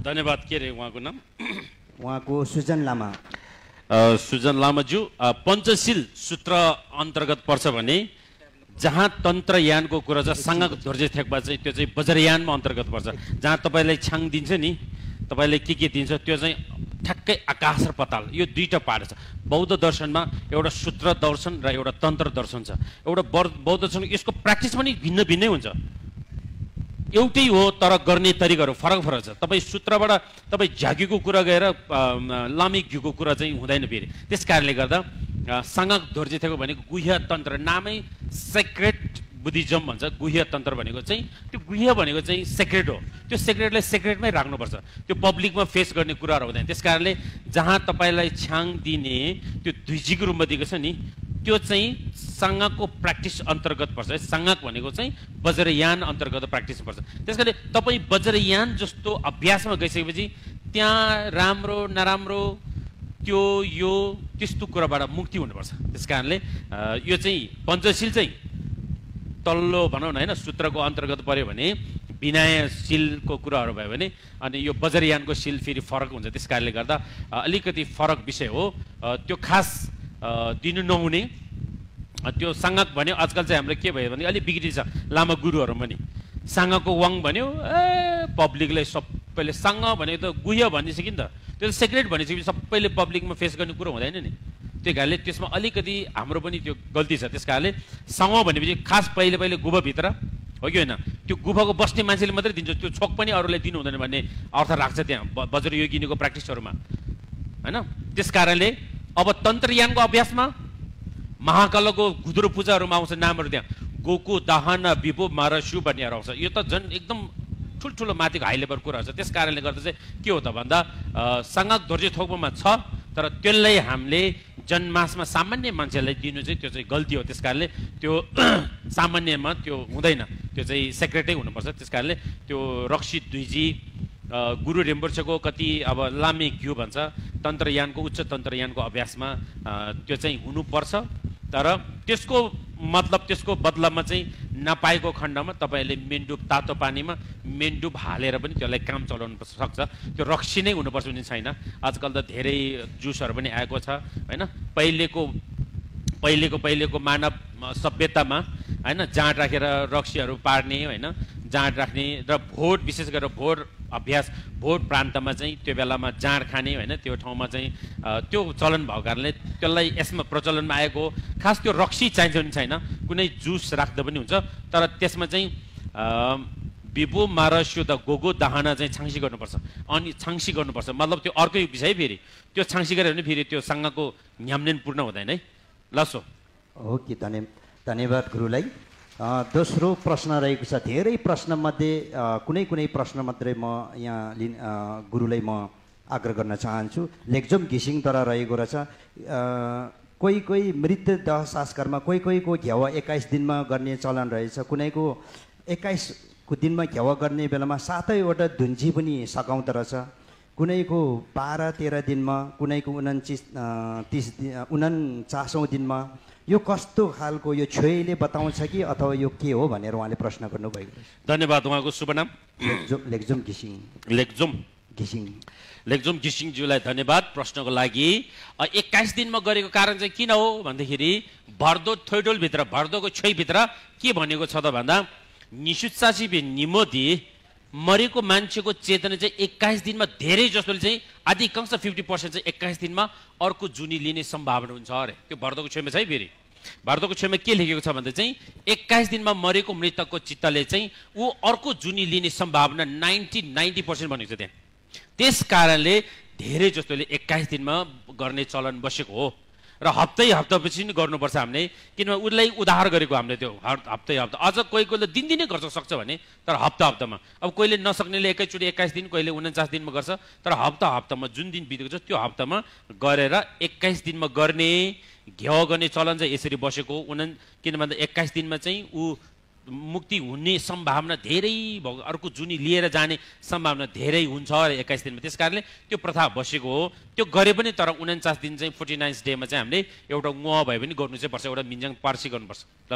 धन्यवाद। के अरे उहाँको नाम? उहाँको सुजन लामा। सुजन लामाज्यू, पञ्चशील सूत्र अन्तर्गत पर्छ भने जहाँ तन्त्रयानको कुरा छ, साङक धोर्जे थेक्पा चाहिँ त्यो चाहिँ वज्रयानमा अन्तर्गत पर्छ। जहाँ तपाईँलाई छाङ दिन्छ नि, तपाईँले के दिन्छ त्यो चाहिँ ठ्याक्कै आकाश र पताल, यो दुईवटा पार्ट छ। बौद्ध दर्शनमा एउटा सूत्र दर्शन र एउटा तन्त्र दर्शन छ। एउटा बौद्ध दर्शन यसको प्र्याक्टिस पनि भिन्न भिन्नै हुन्छ, एउटै हो तर गर्ने तरिकाहरू फरक छ। तपाईँ सूत्रबाट तपाईँ झाँकीको कुरा गएर लामिक घिउको कुरा चाहिँ हुँदैन फेरि। त्यस कारणले गर्दा साङक धोर्जे थेक्पा भनेको गुह्य तन्त्र, नामै सेक्रेट बुद्धिज्म भन्छ। गुह्य तन्त्र भनेको चाहिँ त्यो गुह्य भनेको चाहिँ सेक्रेट हो, त्यो सेक्रेटलाई सेक्रेटमै राख्नुपर्छ, त्यो पब्लिकमा फेस गर्ने कुराहरू हुँदैन। त्यस कारणले जहाँ तपाईँलाई छाङ दिने त्यो द्विजीको रूपमा दिएको छ नि, त्यो चाहिँ साङकको प्र्याक्टिस अन्तर्गत पर्छ। साङक भनेको चाहिँ वज्रयान अन्तर्गत प्र्याक्टिस पर्छ। त्यस कारणले तपाईँ वज्रयान जस्तो अभ्यासमा गइसकेपछि त्यहाँ राम्रो नराम्रो त्यो यो त्यस्तो कुराबाट मुक्ति हुनुपर्छ। त्यस कारणले यो चाहिँ पञ्चशील चाहिँ तल्लो भनौँ न होइन सूत्रको अन्तर्गत पर्यो भने विनयशीलको कुराहरू भयो भने, अनि यो वज्रयानको शील फेरि फरक हुन्छ। त्यस कारणले गर्दा अलिकति फरक विषय हो। त्यो खास दिनु नहुने त्यो साङक भन्यो। आजकल चाहिँ हाम्रो के भयो भने अलिक बिग्रिन्छ लामा गुरुहरू पनि। साङको वाङ भन्यो, पब्लिकलाई सबैले साङ भनेको त गुह्य भनिसक्यो नि त, त्यो त सेक्रेट भनिसकेपछि सबैले पब्लिकमा फेस गर्ने कुरो हुँदैन नि। त्यही कारणले त्यसमा अलिकति हाम्रो पनि त्यो गल्ती छ। त्यस कारणले साङ भनेपछि खास पहिले गुफाभित्र हो कि होइन, त्यो गुफाको बस्ने मान्छेले मात्रै दिन्छ, त्यो छोक पनि अरूलाई दिनु हुँदैन भन्ने अर्थ राख्छ त्यहाँ वज्रयोगिनीको प्र्याक्टिसहरूमा होइन। त्यस कारणले अब तन्त्रयानको अभ्यासमा महाकालको घुद्रो पूजाहरूमा आउँछ नामहरू, त्यहाँ गोकु दाहन विभो मारसु भन्नेहरू आउँछ। यो त झन् एकदम ठुल्ठुलो माथिको हाई लेभल कुराहरू छ। त्यस कारणले गर्दा चाहिँ के हो त भन्दा साङक धोर्जे थोक्पामा छ, तर त्यसलाई हामीले जनमासमा सामान्य मान्छेलाई दिनु चाहिँ त्यो चाहिँ गल्ती हो। त्यस कारणले त्यो सामान्यमा त्यो हुँदैन, त्यो चाहिँ सेक्रेटै हुनुपर्छ। त्यस कारणले त्यो रक्सी द्विजी गुरु रिम्पोछेको कति अब लामे घिउ भन्छ तन्त्रयानको उच्च तन्त्रयानको अभ्यासमा त्यो चाहिँ हुनुपर्छ। तर त्यसको मतलब त्यसको बदलामा चाहिँ नपाएको खण्डमा तपाईँले मेन्डुप तातो पानीमा मेन्डुप हालेर पनि त्यसलाई काम चलाउनु सक्छ। त्यो रक्सी नै हुनुपर्छ भन्ने छैन। आजकल त धेरै जुसहरू पनि आएको छ होइन। पहिलेको मानव सभ्यतामा होइन जाँड राखेर रक्सीहरू पार्ने होइन, जाँड राख्ने र भोट विशेष गरेर भोट अभ्यास भोट प्रान्तमा चाहिँ त्यो बेलामा जाँड खाने होइन, त्यो ठाउँमा चाहिँ त्यो चलन भएको कारणले त्यसलाई यसमा प्रचलनमा आएको खास त्यो रक्सी चाहिन्छ पनि छैन, कुनै जुस राख्दा पनि हुन्छ। तर त्यसमा चाहिँ विभु मारस्यु त गोगो दाहना चाहिँ छाङ्सी गर्नुपर्छ। अनि छाङ्सी गर्नुपर्छ मतलब त्यो अर्कै विषय, फेरि त्यो छाङ्सी गऱ्यो भने फेरि त्यो साङको न्याम्नेन पूर्ण हुँदैन है। लसो हो कि धन्यवाद गुरुलाई। दोस्रो प्रश्न रहेको छ। धेरै प्रश्नमध्ये कुनै प्रश्न मात्रै म यहाँ गुरुलाई म आग्रह गर्न चाहन्छु। लेक्जोम घिसिङद्वारा रहेको रहेछ। कोही मृतदेह संस्कारमा कोहीको घ्यावा 21 दिनमा गर्ने चलन रहेछ। कुनैको 21 को दिनमा घ्यावा गर्ने बेलामा 7वटा धुन्जी पनि सघाउँदो रहेछ। कुनैको 12-13 दिनमा, कुनैको 49औं दिनमा यो कस्तो खालको यो छोइले बताउँछ कि अथवा यो के हो भनेर उहाँले प्रश्न गर्नुभएको छ। धन्यवाद। उहाँको शुभ नाम? लेक्जुम घिसिङ। लेक्जुम घिसिङज्यूलाई धन्यवाद प्रश्नको लागि। 21 दिनमा गरेको कारण चाहिँ किन हो भन्दाखेरि भर्दो थोइडोलभित्र, भर्दोको छोइभित्र के भनेको छ त भन्दा निसुचासी निमोदी मरेको मान्छेको चेतना चाहिँ 21 दिनमा धेरै जसोले चाहिँ अधिकांश 50% चाहिँ 21 दिनमा अर्को जुनी लिने सम्भावना हुन्छ अरे। त्यो भर्दोको छोइमा चाहिँ फेरि भर्दोको छोइमा के लेखेको छ भन्दा चाहिँ 21 दिनमा मरेको मृतकको चित्तले चाहिँ ऊ अर्को जुनी लिने सम्भावना 90% भनेको छ त्यहाँ। त्यस कारणले धेरै जस्तोले 21 दिनमा गर्ने चलन बसेको हो र हप्तापछि नि गर्नुपर्छ हामीले, किनभने उसलाई उधार गरेको हामीले त्यो हप्ता अझ कोहीले दिनदिनै गर्न सक्छ भने, तर हप्तामा अब कोहीले नसक्नेले एकैचोटि 21 दिन, कोहीले 49 दिनमा गर्छ, तर हप्तामा जुन दिन बितेको छ त्यो हप्तामा गरेर 21 दिनमा गर्ने घ्याउ गर्ने चलन चाहिँ यसरी बसेको। किन भन्दा 21 दिनमा चाहिँ ऊ मुक्ति हुने सम्भावना धेरै भयो, अर्को जुनी लिएर जाने सम्भावना धेरै हुन्छ 21 दिनमा। त्यस कारणले त्यो प्रथा बसेको हो। त्यो गरे पनि तर 49 दिन चाहिँ 49 डेमा चाहिँ हामीले एउटा गुवा भए पनि गर्नु चाहिँ पर्छ, एउटा मिन्जाङ पार्सी गर्नुपर्छ। ल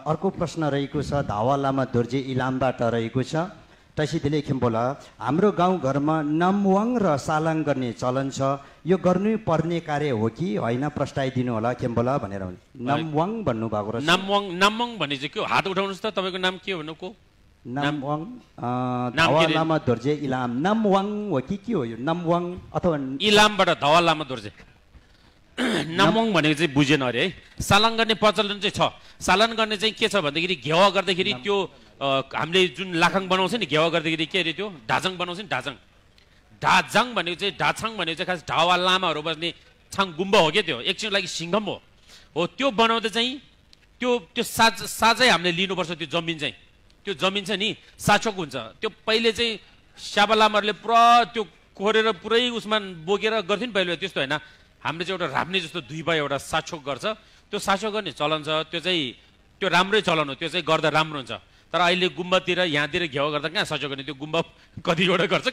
अर्को प्रश्न रहेको छ धावा लामा दोर्जे इलामबाट रहेको छ। तैसिदिले खेम्बोला हाम्रो गाउँघरमा नमवाङ र सालाङ गर्ने चलन छ, यो गर्नु पर्ने कार्य हो कि होइन प्रस्ताइदिनु होला खेम्बोला भनेर। नमवाङ भन्नुभएको रहेछ। नमवाङ भने चाहिँ के हो? हात उठाउनुहोस् त, तपाईँको नाम के हो भन्नुको? नमवाङ धावा लामा दोर्जे इलाम। नमवाङ हो कि के हो यो? नमवाङ अथवा इलामबाट धावा लामा दोर्जे। नमवाङ भनेको चाहिँ बुझेन अरे है। सालाङ गर्ने प्रचलन चाहिँ छ। सालाङ गर्ने चाहिँ के छ भन्दाखेरि घेवा गर्दाखेरि त्यो हामीले जुन लाखाङ बनाउँछ नि घेवा गर्दाखेरि के अरे त्यो ढाजाङ बनाउँछ नि, ढाजाङ भनेको चाहिँ ढाछाङ भनेको चाहिँ खास ढावा लामाहरू बस्ने छाङ गुम्बा हो क्या, त्यो एकछिनको लागि सिङ्गम हो। त्यो बनाउँदा चाहिँ त्यो साझै हामीले लिनुपर्छ। त्यो जमिन छ नि साछोक हुन्छ। त्यो पहिले चाहिँ स्याबा लामाहरूले पुरा त्यो कोरेर पुरै उसमा बोकेर गर्थ्यो नि पहिले, त्यस्तो होइन। हामीले चाहिँ एउटा राप्ने जस्तो दुईपा एउटा साछोक गर्छ। त्यो साछोक गर्ने चलन छ, त्यो राम्रै चलन हो, त्यो चाहिँ गर्दा राम्रो हुन्छ। तर अहिले गुम्बातिर यहाँतिर घेवा गर्दा कहाँ साछोक गर्ने? त्यो गुम्बा कतिवटा गर्छ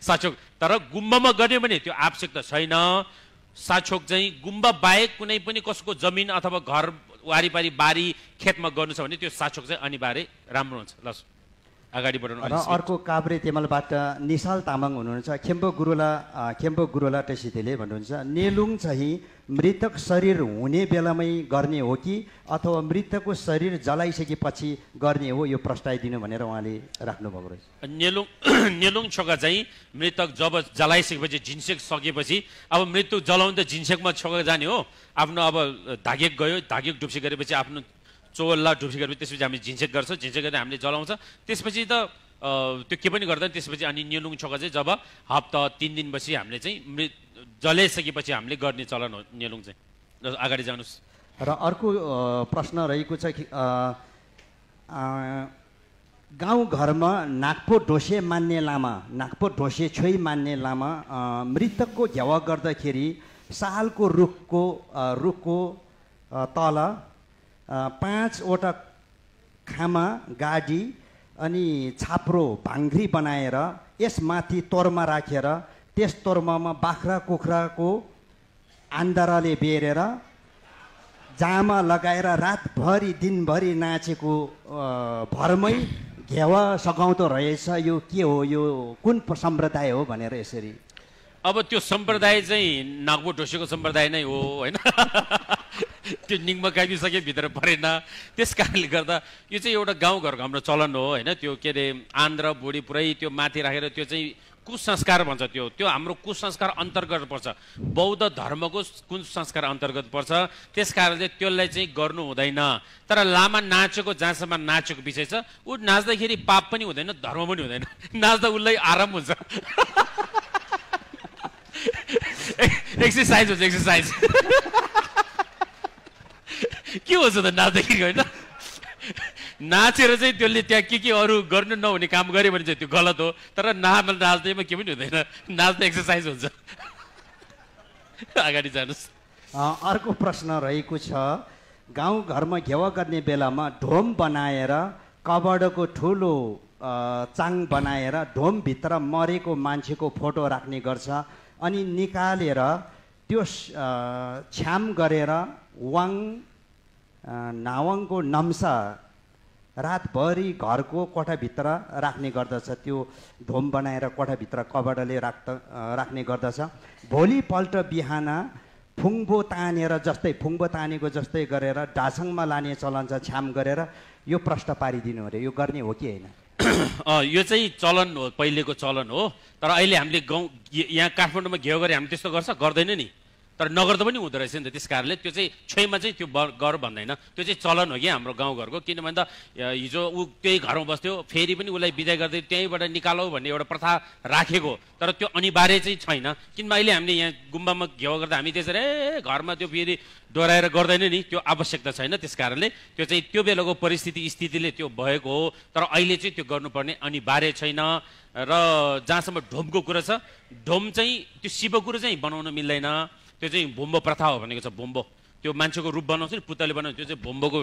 साछोक। तर गुम्बामा गर्ने भने त्यो आवश्यकता छैन। साछोक चाहिँ गुम्बा बाहेक कुनै पनि कसको जमिन अथवा घर वारिपारी बारी खेतमा गर्नु छ भने त्यो साछोक चाहिँ अनिवार्य राम्रो हुन्छ। ल अगाडि बढाउनु। र अर्को काभ्रे तेमलबाट निशाल तामाङ हुनुहुन्छ। खेम्बो गुरुला टेसितेले भन्नुहुन्छ नेलुङ चाहिँ मृतक शरीर हुने बेलामै गर्ने हो कि अथवा मृतकको शरीर जलाइसकेपछि गर्ने हो, यो प्रस्ताइदिनु भनेर उहाँले राख्नुभएको रहेछ। नेलुङ छोका चाहिँ मृतक जब जलाइसकेपछि झिन्सेक सकेपछि अब मृत्यु जलाउँदा झिन्सेकमा छोका जाने हो। आफ्नो अब धागेक गयो, धागेक डुप्सी गरेपछि आफ्नो चोल्ला डुप्सी गरेपछि त्यसपछि हामीले झिन्सेक गर्छ, झिन्सेक गरेर हामीले जलाउँछ। त्यसपछि त त्यो के पनि गर्दैन। त्यसपछि अनि नेलुङ छोका चाहिँ जब हप्ता 3 दिनपछि हामीले चाहिँ जलाइसकेपछि हामीले गर्ने चलन हो नेलुङ चाहिँ। अगाडि जानुहोस्। र अर्को प्रश्न रहेको छ कि गाउँघरमा नाकपो ढोसे मान्ने लामा, नाकपो ढोसे छोइ मान्ने लामा मृतकको घेवा गर्दाखेरि सालको रुखको तल 5वटा खामा गाडी अनि छाप्रो भाङ्ग्री बनाएर यसमाथि तोरमा राखेर त्यस तोर्मामा बाख्रा कुखुराको आन्दराले बेरेर जामा लगाएर रातभरि दिनभरि नाचेको भरमै घेवा सघाउँदो रहेछ। यो के हो? यो कुन सम्प्रदाय हो भनेर यसरी। अब त्यो सम्प्रदाय चाहिँ नागपो ढोसेको सम्प्रदाय नै हो होइन। त्यो निङमा गाइदिसके भित्र परेन। त्यस कारणले गर्दा यो चाहिँ एउटा गाउँघरको हाम्रो चलन हो होइन। त्यो के अरे आन्द्र बुढी पुरै त्यो माथि राखेर त्यो चाहिँ कुसंस्कार भन्छ। त्यो हाम्रो कुसंस्कार अन्तर्गत पर्छ, बौद्ध धर्मको कुसंस्कार अन्तर्गत पर्छ। त्यस कारणले त्यसलाई चाहिँ गर्नु हुँदैन। तर लामा नाचेको जहाँसम्म नाचेको विषय छ, ऊ नाच्दाखेरि पाप पनि हुँदैन, धर्म पनि हुँदैन। नाच्दा उसलाई आराम हुन्छ। एक्सर्साइज हुन्छ, एक्सर्साइज। के हुन्छ त नाच्दाखेरि होइन? नाचेर चाहिँ त्यसले त्यहाँ के अरू गर्नु नहुने काम गर्यो भने चाहिँ त्यो गलत हो। तर नाच्दैमा के पनि हुँदैन, नाच्दा एक्सर्साइज हुन्छ। अगाडि जानुहोस्। अर्को प्रश्न रहेको छ गाउँघरमा घेवा गर्ने बेलामा ढोम बनाएर कबडको ठुलो चाङ बनाएर ढोमभित्र मरेको मान्छेको फोटो राख्ने गर्छ अनि निकालेर त्यो छ्याम गरेर वाङ नावाङको नम्सा रातभरि घरको कोठाभित्र राख्ने गर्दछ। त्यो ढोम बनाएर कोठाभित्र कपडाले राख्ने गर्दछ। भोलिपल्ट बिहान फुङ्बो तानेर जस्तै फुङ्बो तानेको जस्तै गरेर ढासङमा लाने चलन छ छ्याम गरेर। यो प्रश्न पारिदिनु अरे, यो गर्ने हो कि होइन? यो चाहिँ चलन हो, पहिलेको चलन हो। तर अहिले हामीले गाउँ यहाँ काठमाडौँमा घेउ गरे हामी त्यस्तो गर्छ गर्दैन नि, तर नगर्दा पनि हुँदो रहेछ नि त। त्यस कारणले त्यो चाहिँ छैमा चाहिँ त्यो गर भन्दैन, त्यो चाहिँ चलन हो कि हाम्रो गाउँघरको। किन भन्दा हिजो ऊ त्यही घरमा बस्थ्यो, फेरि पनि उसलाई बिदाय गर्दै त्यहीँबाट निकालौ भन्ने एउटा प्रथा राखेको, तर त्यो अनिवार्य चाहिँ छैन। किनभने अहिले हामीले यहाँ गुम्बामा घेउ गर्दा हामी त्यसरी घरमा त्यो फेरि डोराएर गर्दैन नि, त्यो आवश्यकता छैन। त्यस कारणले त्यो चाहिँ त्यो बेलाको स्थितिले त्यो भएको हो, तर अहिले चाहिँ त्यो गर्नुपर्ने अनिवार्य छैन। र जहाँसम्म ढोमको कुरा छ, ढोम चाहिँ त्यो शिवको चाहिँ बनाउन मिल्दैन, त्यो चाहिँ भोम्बो प्रथा हो भनेको छ। भोम्बो त्यो मान्छेको रूप बनाउँछ नि, पुतले बनाउँछ, त्यो चाहिँ भोम्बोको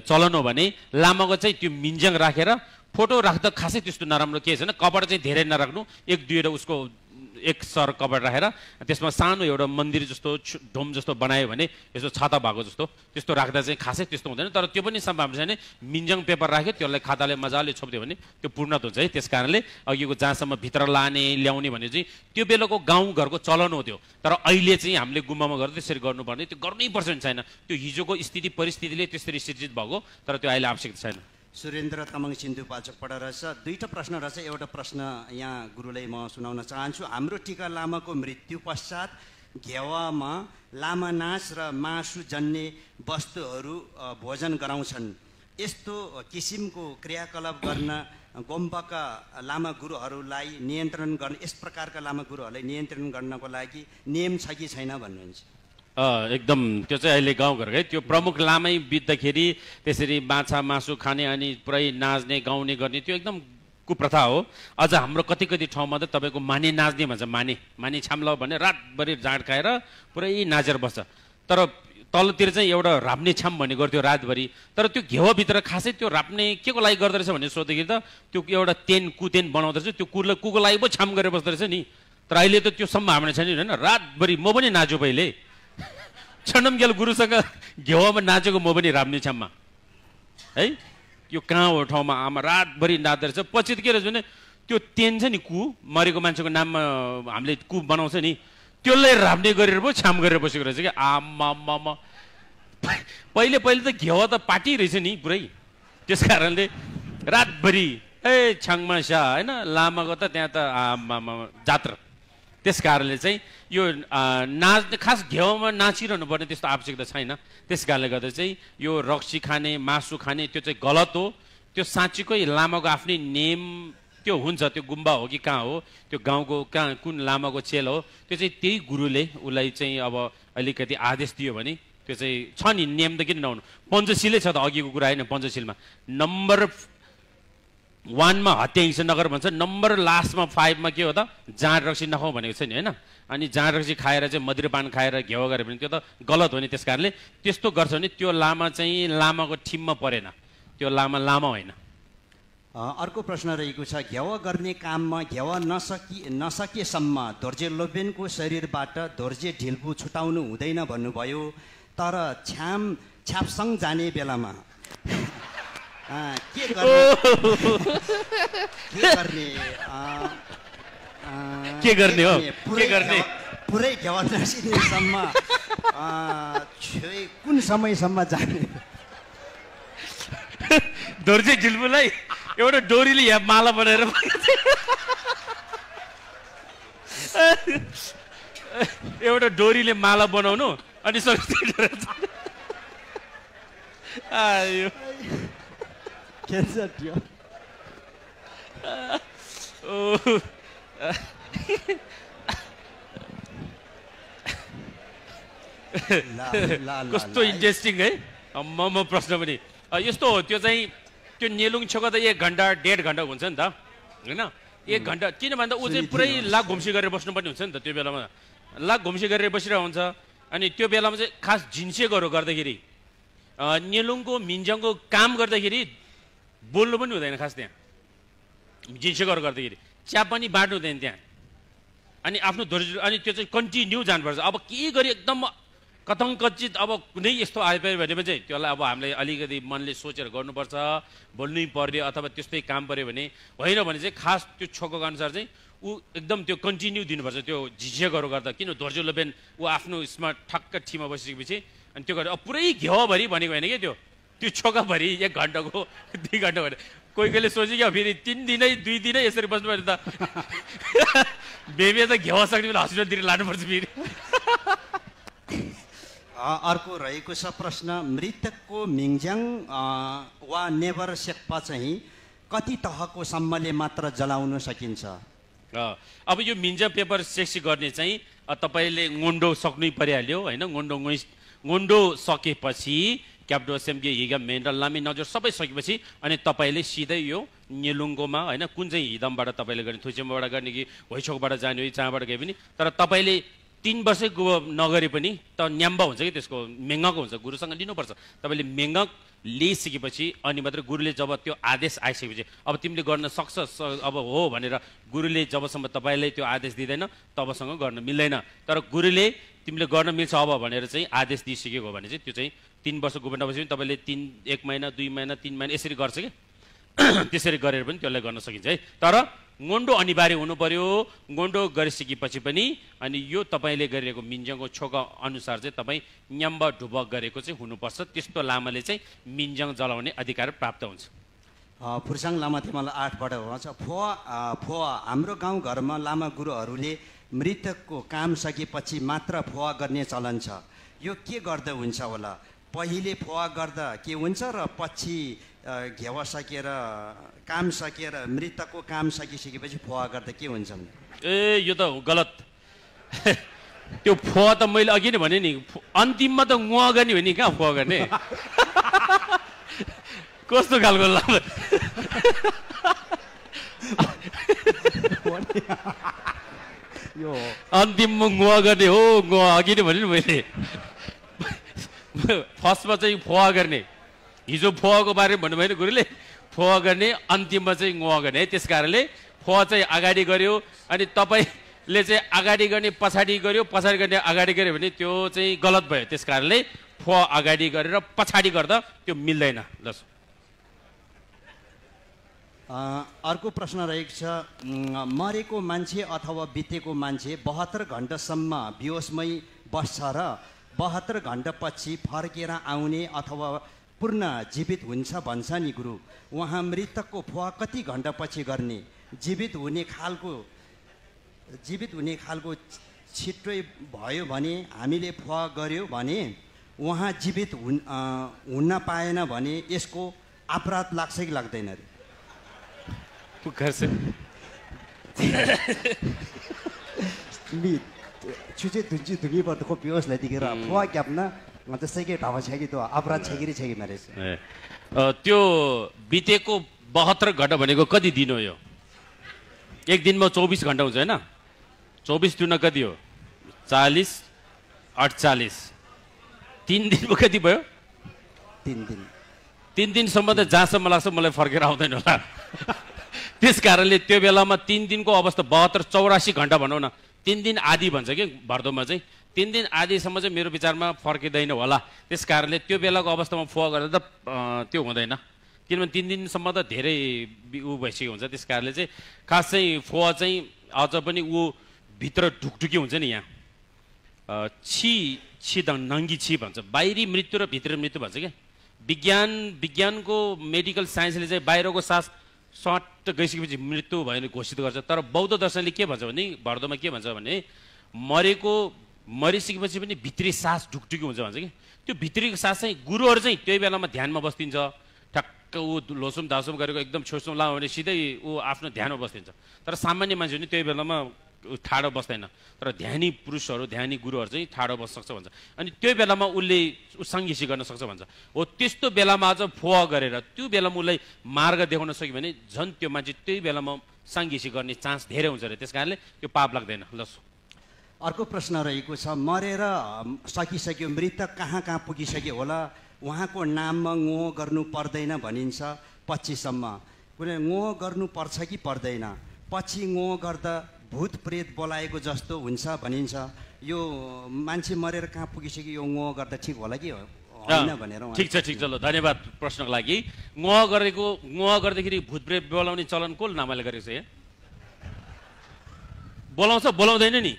चलन हो भने लामाको चाहिँ त्यो मिन्जङ राखेर फोटो राख्दा खासै त्यस्तो नराम्रो केही छैन। कपडा चाहिँ धेरै नराख्नु, एक दुईवटा उसको एक सर कपडा राखेर त्यसमा सानो एउटा मन्दिर जस्तो ढोम जस्तो बनायो भने यसो छाता भएको जस्तो त्यस्तो राख्दा चाहिँ खासै त्यस्तो हुँदैन। तर त्यो पनि सम्भावना छैन। मिन्जङ पेपर राख्यो, त्यसलाई खाताले मजाले छोप्दियो भने त्यो पूर्णत हुन्छ है। त्यस कारणले अघिको जहाँसम्म भित्र लाने ल्याउने भने चाहिँ त्यो बेलाको गाउँघरको चलन हो त्यो। तर अहिले चाहिँ हामीले गुम्बामा गरेर त्यसरी गर्नुपर्ने, त्यो गर्नै पर्छ छैन। त्यो हिजोको परिस्थितिले त्यसरी सिर्जित भएको, तर त्यो अहिले आवश्यकता छैन। सुरेन्द्र तामाङ सिन्धुपाल्चोकबाट रहेछ। दुईवटा प्रश्न रहेछ। एउटा प्रश्न यहाँ गुरुलाई म सुनाउन चाहन्छु। हाम्रो टिका लामाको मृत्यु पश्चात घेवामा लामा नाच र मासु जन्ने वस्तुहरू भोजन गराउँछन्। यस्तो किसिमको क्रियाकलाप गर्न गोम्बाका लामा गुरुहरूलाई नियन्त्रण गर्न, यस प्रकारका लामा गुरुहरूलाई नियन्त्रण गर्नको लागि नियम छ कि छैन भन्नुहुन्छ? एकदम त्यो चाहिँ अहिले गाउँघरकै त्यो प्रमुख लामै बित्दाखेरि त्यसरी माछा मासु खाने अनि पुरै नाच्ने गाउने गर्ने त्यो एकदम कुप्रथा हो। अझ हाम्रो कति ठाउँमा त तपाईँको माने नाच्ने भन्छ, माने छाम्लाउ भने रातभरि जाँड खाएर पुरै नाचेर बस्छ। तर तलतिर चाहिँ एउटा राप्ने छाम भन्ने गर्थ्यो रातभरि। तर त्यो घेवाभित्र खासै त्यो राप्ने के को लागि गर्दो रहेछ भन्ने सोध्दाखेरि त त्यो एउटा कुतेन बनाउँदो रहेछ, त्यो कुको लागि पो छाम गरेर बस्दो रहेछ नि। तर अहिले त त्यो सम्भावना छैन होइन। रातभरि म पनि नाच्यो पहिले, छनमगेल गुरुसँग घेवामा नाचेको म पनि राप्ने छाममा है। यो कहाँ हो ठाउँमा आमा रातभरि नाच्दो रहेछ। पछि त के रहेछ भने त्यो तेन छ नि, मरेको मान्छेको नाममा हामीले बनाउँछ नि, त्यसलाई राप्ने गरेर पो छाम गरेर बसेको रहेछ क्या। आमा पहिले त घेवा त पार्टी रहेछ नि पुरै। त्यस कारणले रातभरि छाङमा स्या होइन, लामाको त त्यहाँ त आमा जात्रा। त्यस कारणले चाहिँ यो नाच्ने खास घेवामा नाचिरहनु पर्ने त्यस्तो आवश्यकता छैन। त्यस कारणले गर्दा चाहिँ यो रक्सी खाने मासु खाने त्यो चाहिँ गलत हो। त्यो साँच्चीकै लामाको आफ्नै नेम त्यो हुन्छ। त्यो गुम्बा हो कि कहाँ हो, त्यो गाउँको कहाँ कुन लामाको चेल हो, त्यो चाहिँ त्यही गुरुले उसलाई चाहिँ अब अलिकति आदेश दियो भने त्यो चाहिँ छ नि नियम त किन नहुनु। पञ्चशीलै छ त, अघिको कुरा होइन। पञ्चशीलमा नम्बर 1 मा हत्या हिंसा नगर भन्छ, नम्बर लास्टमा 5 मा के हो त जाँड रक्सी नखाऊ भनेको छ नि होइन। अनि जाँड रक्सी खाएर चाहिँ मदिरापान खाएर घेवा गऱ्यो भने त्यो त गलत हो नि। त्यस कारणले त्यस्तो गर्छ भने त्यो लामा चाहिँ लामाको ठिममा परेन, त्यो लामा होइन। अर्को प्रश्न रहेको छ। घेवा गर्ने काममा घेवा नसकेसम्म धोर्जे लोबेनको शरीरबाट धोर्जे ढिल्पु छुटाउनु हुँदैन भन्नुभयो, तर छ्यापसङ जाने बेलामा के गर्ने हो? पुरै घेवा नसिनेसम्म कुन समयसम्म जाने? धोर्जे ढिल्पुलाई एउटा डोरीले यहाँ माला बनाएर एउटा डोरीले माला बनाउनु अनि आयो कस्तो इन्ट्रेस्टिङ है। म प्रश्न पनि यस्तो हो। त्यो चाहिँ त्यो नेलुङ छेउको त 1 घन्टा 1.5 घन्टा हुन्छ नि त होइन। 1 घन्टा किन भन्दा ऊ चाहिँ पुरै लाग घुम्सी गरेर बस्नुपर्ने हुन्छ नि त। त्यो बेलामा लाग घुम्सी गरेर बसिरहेको हुन्छ। अनि त्यो बेलामा चाहिँ खास झिन्सेकोहरू गर्दाखेरि नेलुङको मिन्जङको काम गर्दाखेरि बोल्नु पनि हुँदैन खास त्यहाँ। जिन्सेगरो गर्दाखेरि चिया पनि बाँड्नु हुँदैन त्यहाँ अनि आफ्नो धोर्जो अनि त्यो चाहिँ कन्टिन्यू जानुपर्छ अब के गरी एकदम कथङ्कचित अब कुनै यस्तो आइपऱ्यो भने चाहिँ त्यसलाई अब हामीले अलिकति मनले सोचेर गर्नुपर्छ बोल्नै पर्यो अथवा त्यस्तै काम पर्यो भने होइन भने चाहिँ खास त्यो छोको अनुसार चाहिँ ऊ एकदम त्यो कन्टिन्यू दिनुपर्छ त्यो झिझेकहरू गर्दा किन धोर्जो लोबेन ऊ आफ्नो यसमा ठक्क ठिमा बसिसकेपछि अनि त्यो गरेर पुरै घेवाभरि भनेको होइन क्या त्यो छोकाभरि 1 घन्टाको 2 घन्टा भने कोही कोहीले सोच्यो क्या फेरि 3 दिनै 2 दिनै यसरी बस्नु पर्यो त बेबी त घेवा सक्ने बेला हस्पिटलतिर लानुपर्छ फेरि अर्को रहेको छ प्रश्न मृतकको मिङज्याङ वा नेभर शेर्पा चाहिँ कति तहको सम्मले मात्र जलाउन सकिन्छ अब यो मिन्जा पेपर सेक्सी गर्ने चाहिँ तपाईँले गोन्डो सक्नै परिहाल्यो होइन गोन्डो सकेपछि क्याप्टो एसेम्ब्ली हिगा मेन्डल लामी नजर सबै सकेपछि अनि तपाईँले सिधै यो नेलुङ्गोमा होइन कुन चाहिँ हिदमबाट तपाईँले गर्ने थुचेमबाट गर्ने कि होइछोकबाट जाने हो चाँबाट गए पनि तर तपाईँले 3 वर्षै नगरे पनि त न्याम्बा हुन्छ कि त्यसको मेङ्गक हुन्छ गुरुसँग लिनुपर्छ तपाईँले मेङ्गक लिइसकेपछि अनि मात्र गुरुले जब त्यो आदेश आइसकेपछि अब तिमीले गर्न सक्छ अब हो भनेर गुरुले जबसम्म तपाईँलाई त्यो आदेश दिँदैन तबसँग गर्न मिल्दैन तर गुरुले तिमीले गर्न मिल्छ अब भनेर चाहिँ आदेश दिइसकेको हो भने चाहिँ त्यो चाहिँ 3 वर्ष गुब्बा नभएपछि तपाईँले 1 महिना 2 महिना 3 महिना यसरी गर्छ कि त्यसरी गरेर पनि त्यसलाई गर्न सकिन्छ है तर गोन्डो अनिवार्य हुनु पर्यो गोन्डो गरिसकेपछि पनि अनि यो तपाईँले गरिरहेको मिन्जङको छोका अनुसार चाहिँ तपाईँ न्याम्ब ढुबक गरेको चाहिँ हुनुपर्छ त्यस्तो लामाले चाहिँ मिन्जङ जलाउने अधिकार प्राप्त हुन्छ फुर्साङ लामा तिमीलाई 8बाट भन्छ फुवा हाम्रो गाउँघरमा लामा गुरुहरूले मृतकको काम सकेपछि मात्र फुवा गर्ने चलन छ यो के गर्दा हुन्छ होला पहिले फुवा गर्दा के हुन्छ र पछि घेवा सकेर काम सकेर मृतकको काम सकिसकेपछि फुवा गर्दा के हुन्छ ए यो त गलत त्यो फुवा त मैले अघि नै भने नि अन्तिममा त गुवा गर्ने हो नि कहाँ फुवा गर्ने कस्तो खालको लामा यो अन्तिममा गुवा गर्ने हो गुवा अघि नै भने नि मैले फर्स्टमा चाहिँ फुवा गर्ने हिजो फुवाको बारेमा भन्नुभयो गुरुले फुवा गर्ने अन्तिममा चाहिँ गुवा गर्ने है त्यस कारणले फुवा चाहिँ अगाडि गर्यो अनि तपाईँले चाहिँ अगाडि गर्ने पछाडि गर्यो पछाडि गर्ने अगाडि गर्यो भने त्यो चाहिँ गलत भयो त्यस कारणले फुवा अगाडि गरेर पछाडि गर्दा त्यो मिल्दैन ल अर्को प्रश्न रहेको छ मरेको मान्छे अथवा बितेको मान्छे 72 घण्टासम्म बेहोसमै बस्छ र 72 घण्टापछि फर्केर आउने अथवा पूर्ण जीवित हुन्छ भन्छ नि गुरु उहाँ मृतकको फुवा कति घण्टापछि गर्ने जीवित हुने खालको छिट्टै भयो भने हामीले फुवा गर्यो भने उहाँ जीवित हुन पाएन भने यसको अपराध लाग्छ कि लाग्दैन अरे छुचे धुन्ची धुङ्गी पर्दको बेहोसलाई दिएर फुवा क्याप्न त्यसै के ढाबा छ कि त्यो अपराध छ कि मेरो त्यो बितेको 72 घण्टा भनेको कति दिन हो यो एक दिनमा 24 घण्टा हुन्छ होइन 24 दुना कति हो 40 48 3 दिनमा कति भयो 3 दिनसम्म त जहाँसम्म लाग्छ मलाई फर्केर आउँदैन होला त्यस कारणले त्यो बेलामा 3 दिनको अवस्था 72 84 घण्टा भनौँ न 3 दिन आदि भन्छ कि भर्दोमा चाहिँ 3 दिन आदिसम्म चाहिँ मेरो विचारमा फर्किँदैन होला त्यस कारणले त्यो बेलाको अवस्थामा फुवा गर्दा त त्यो हुँदैन किनभने 3 दिनसम्म त धेरै ऊ भइसकेको हुन्छ त्यस कारणले चाहिँ खास चाहिँ फुवा चाहिँ अझ पनि ऊ भित्र ढुकढुकी हुन्छ नि यहाँ नङ्गी छि भन्छ बाहिरी मृत्यु र भित्र मृत्यु भन्छ क्या विज्ञानको मेडिकल साइन्सले चाहिँ बाहिरको सास सट गइसकेपछि मृत्यु भयो भने घोषित गर्छ तर बौद्ध दर्शनले के भन्छ भने भर्दोमा के भन्छ भने मरिसकेपछि पनि भित्री सास ढुकढुकी हुन्छ भन्छ कि त्यो भित्री सास चाहिँ गुरुहरू चाहिँ त्यही बेलामा ध्यानमा बस्तिन्छ ठ्याक्क ऊ लोसुम धासुम गरेको एकदम छोसुम लायो भने सिधै ऊ आफ्नो ध्यानमा बस्तिन्छ तर सामान्य मान्छे पनि त्यही बेलामा ठाडो बस्दैन तर ध्यानी पुरुषहरू ध्यानी गुरुहरू चाहिँ ठाडो बस्न सक्छ भन्छ अनि त्यो बेलामा उसले सङ्गीसी गर्न सक्छ भन्छ हो त्यस्तो बेलामा अझ फुवा गरेर त्यो बेलामा उसलाई मार्ग देखाउन सक्यो भने झन् त्यो मान्छे त्यही बेलामा सङ्गीसी गर्ने चान्स धेरै हुन्छ अरे त्यस कारणले त्यो पाप लाग्दैन ल अर्को प्रश्न रहेको छ मरेर सकिसक्यो मृतक कहाँ पुगिसक्यो होला उहाँको नाममा ङो गर्नु पर्दैन भनिन्छ 25सम्म कुनै ङो गर्नुपर्छ कि पर्दैन, पछि ङो गर्दा भूत प्रेत बोलाएको जस्तो हुन्छ भनिन्छ। यो मान्छे मरेर कहाँ पुगिसक्यो, यो ङो गर्दा ठिक होला कि होइन भनेर। ठिक छ ठिक छ, ल धन्यवाद प्रश्नको लागि। ङो गर्दाखेरि भूत प्रेत बोलाउने चलन को नामले गरेको छ? यहाँ बोलाउँछ बोलाउँदैन नि?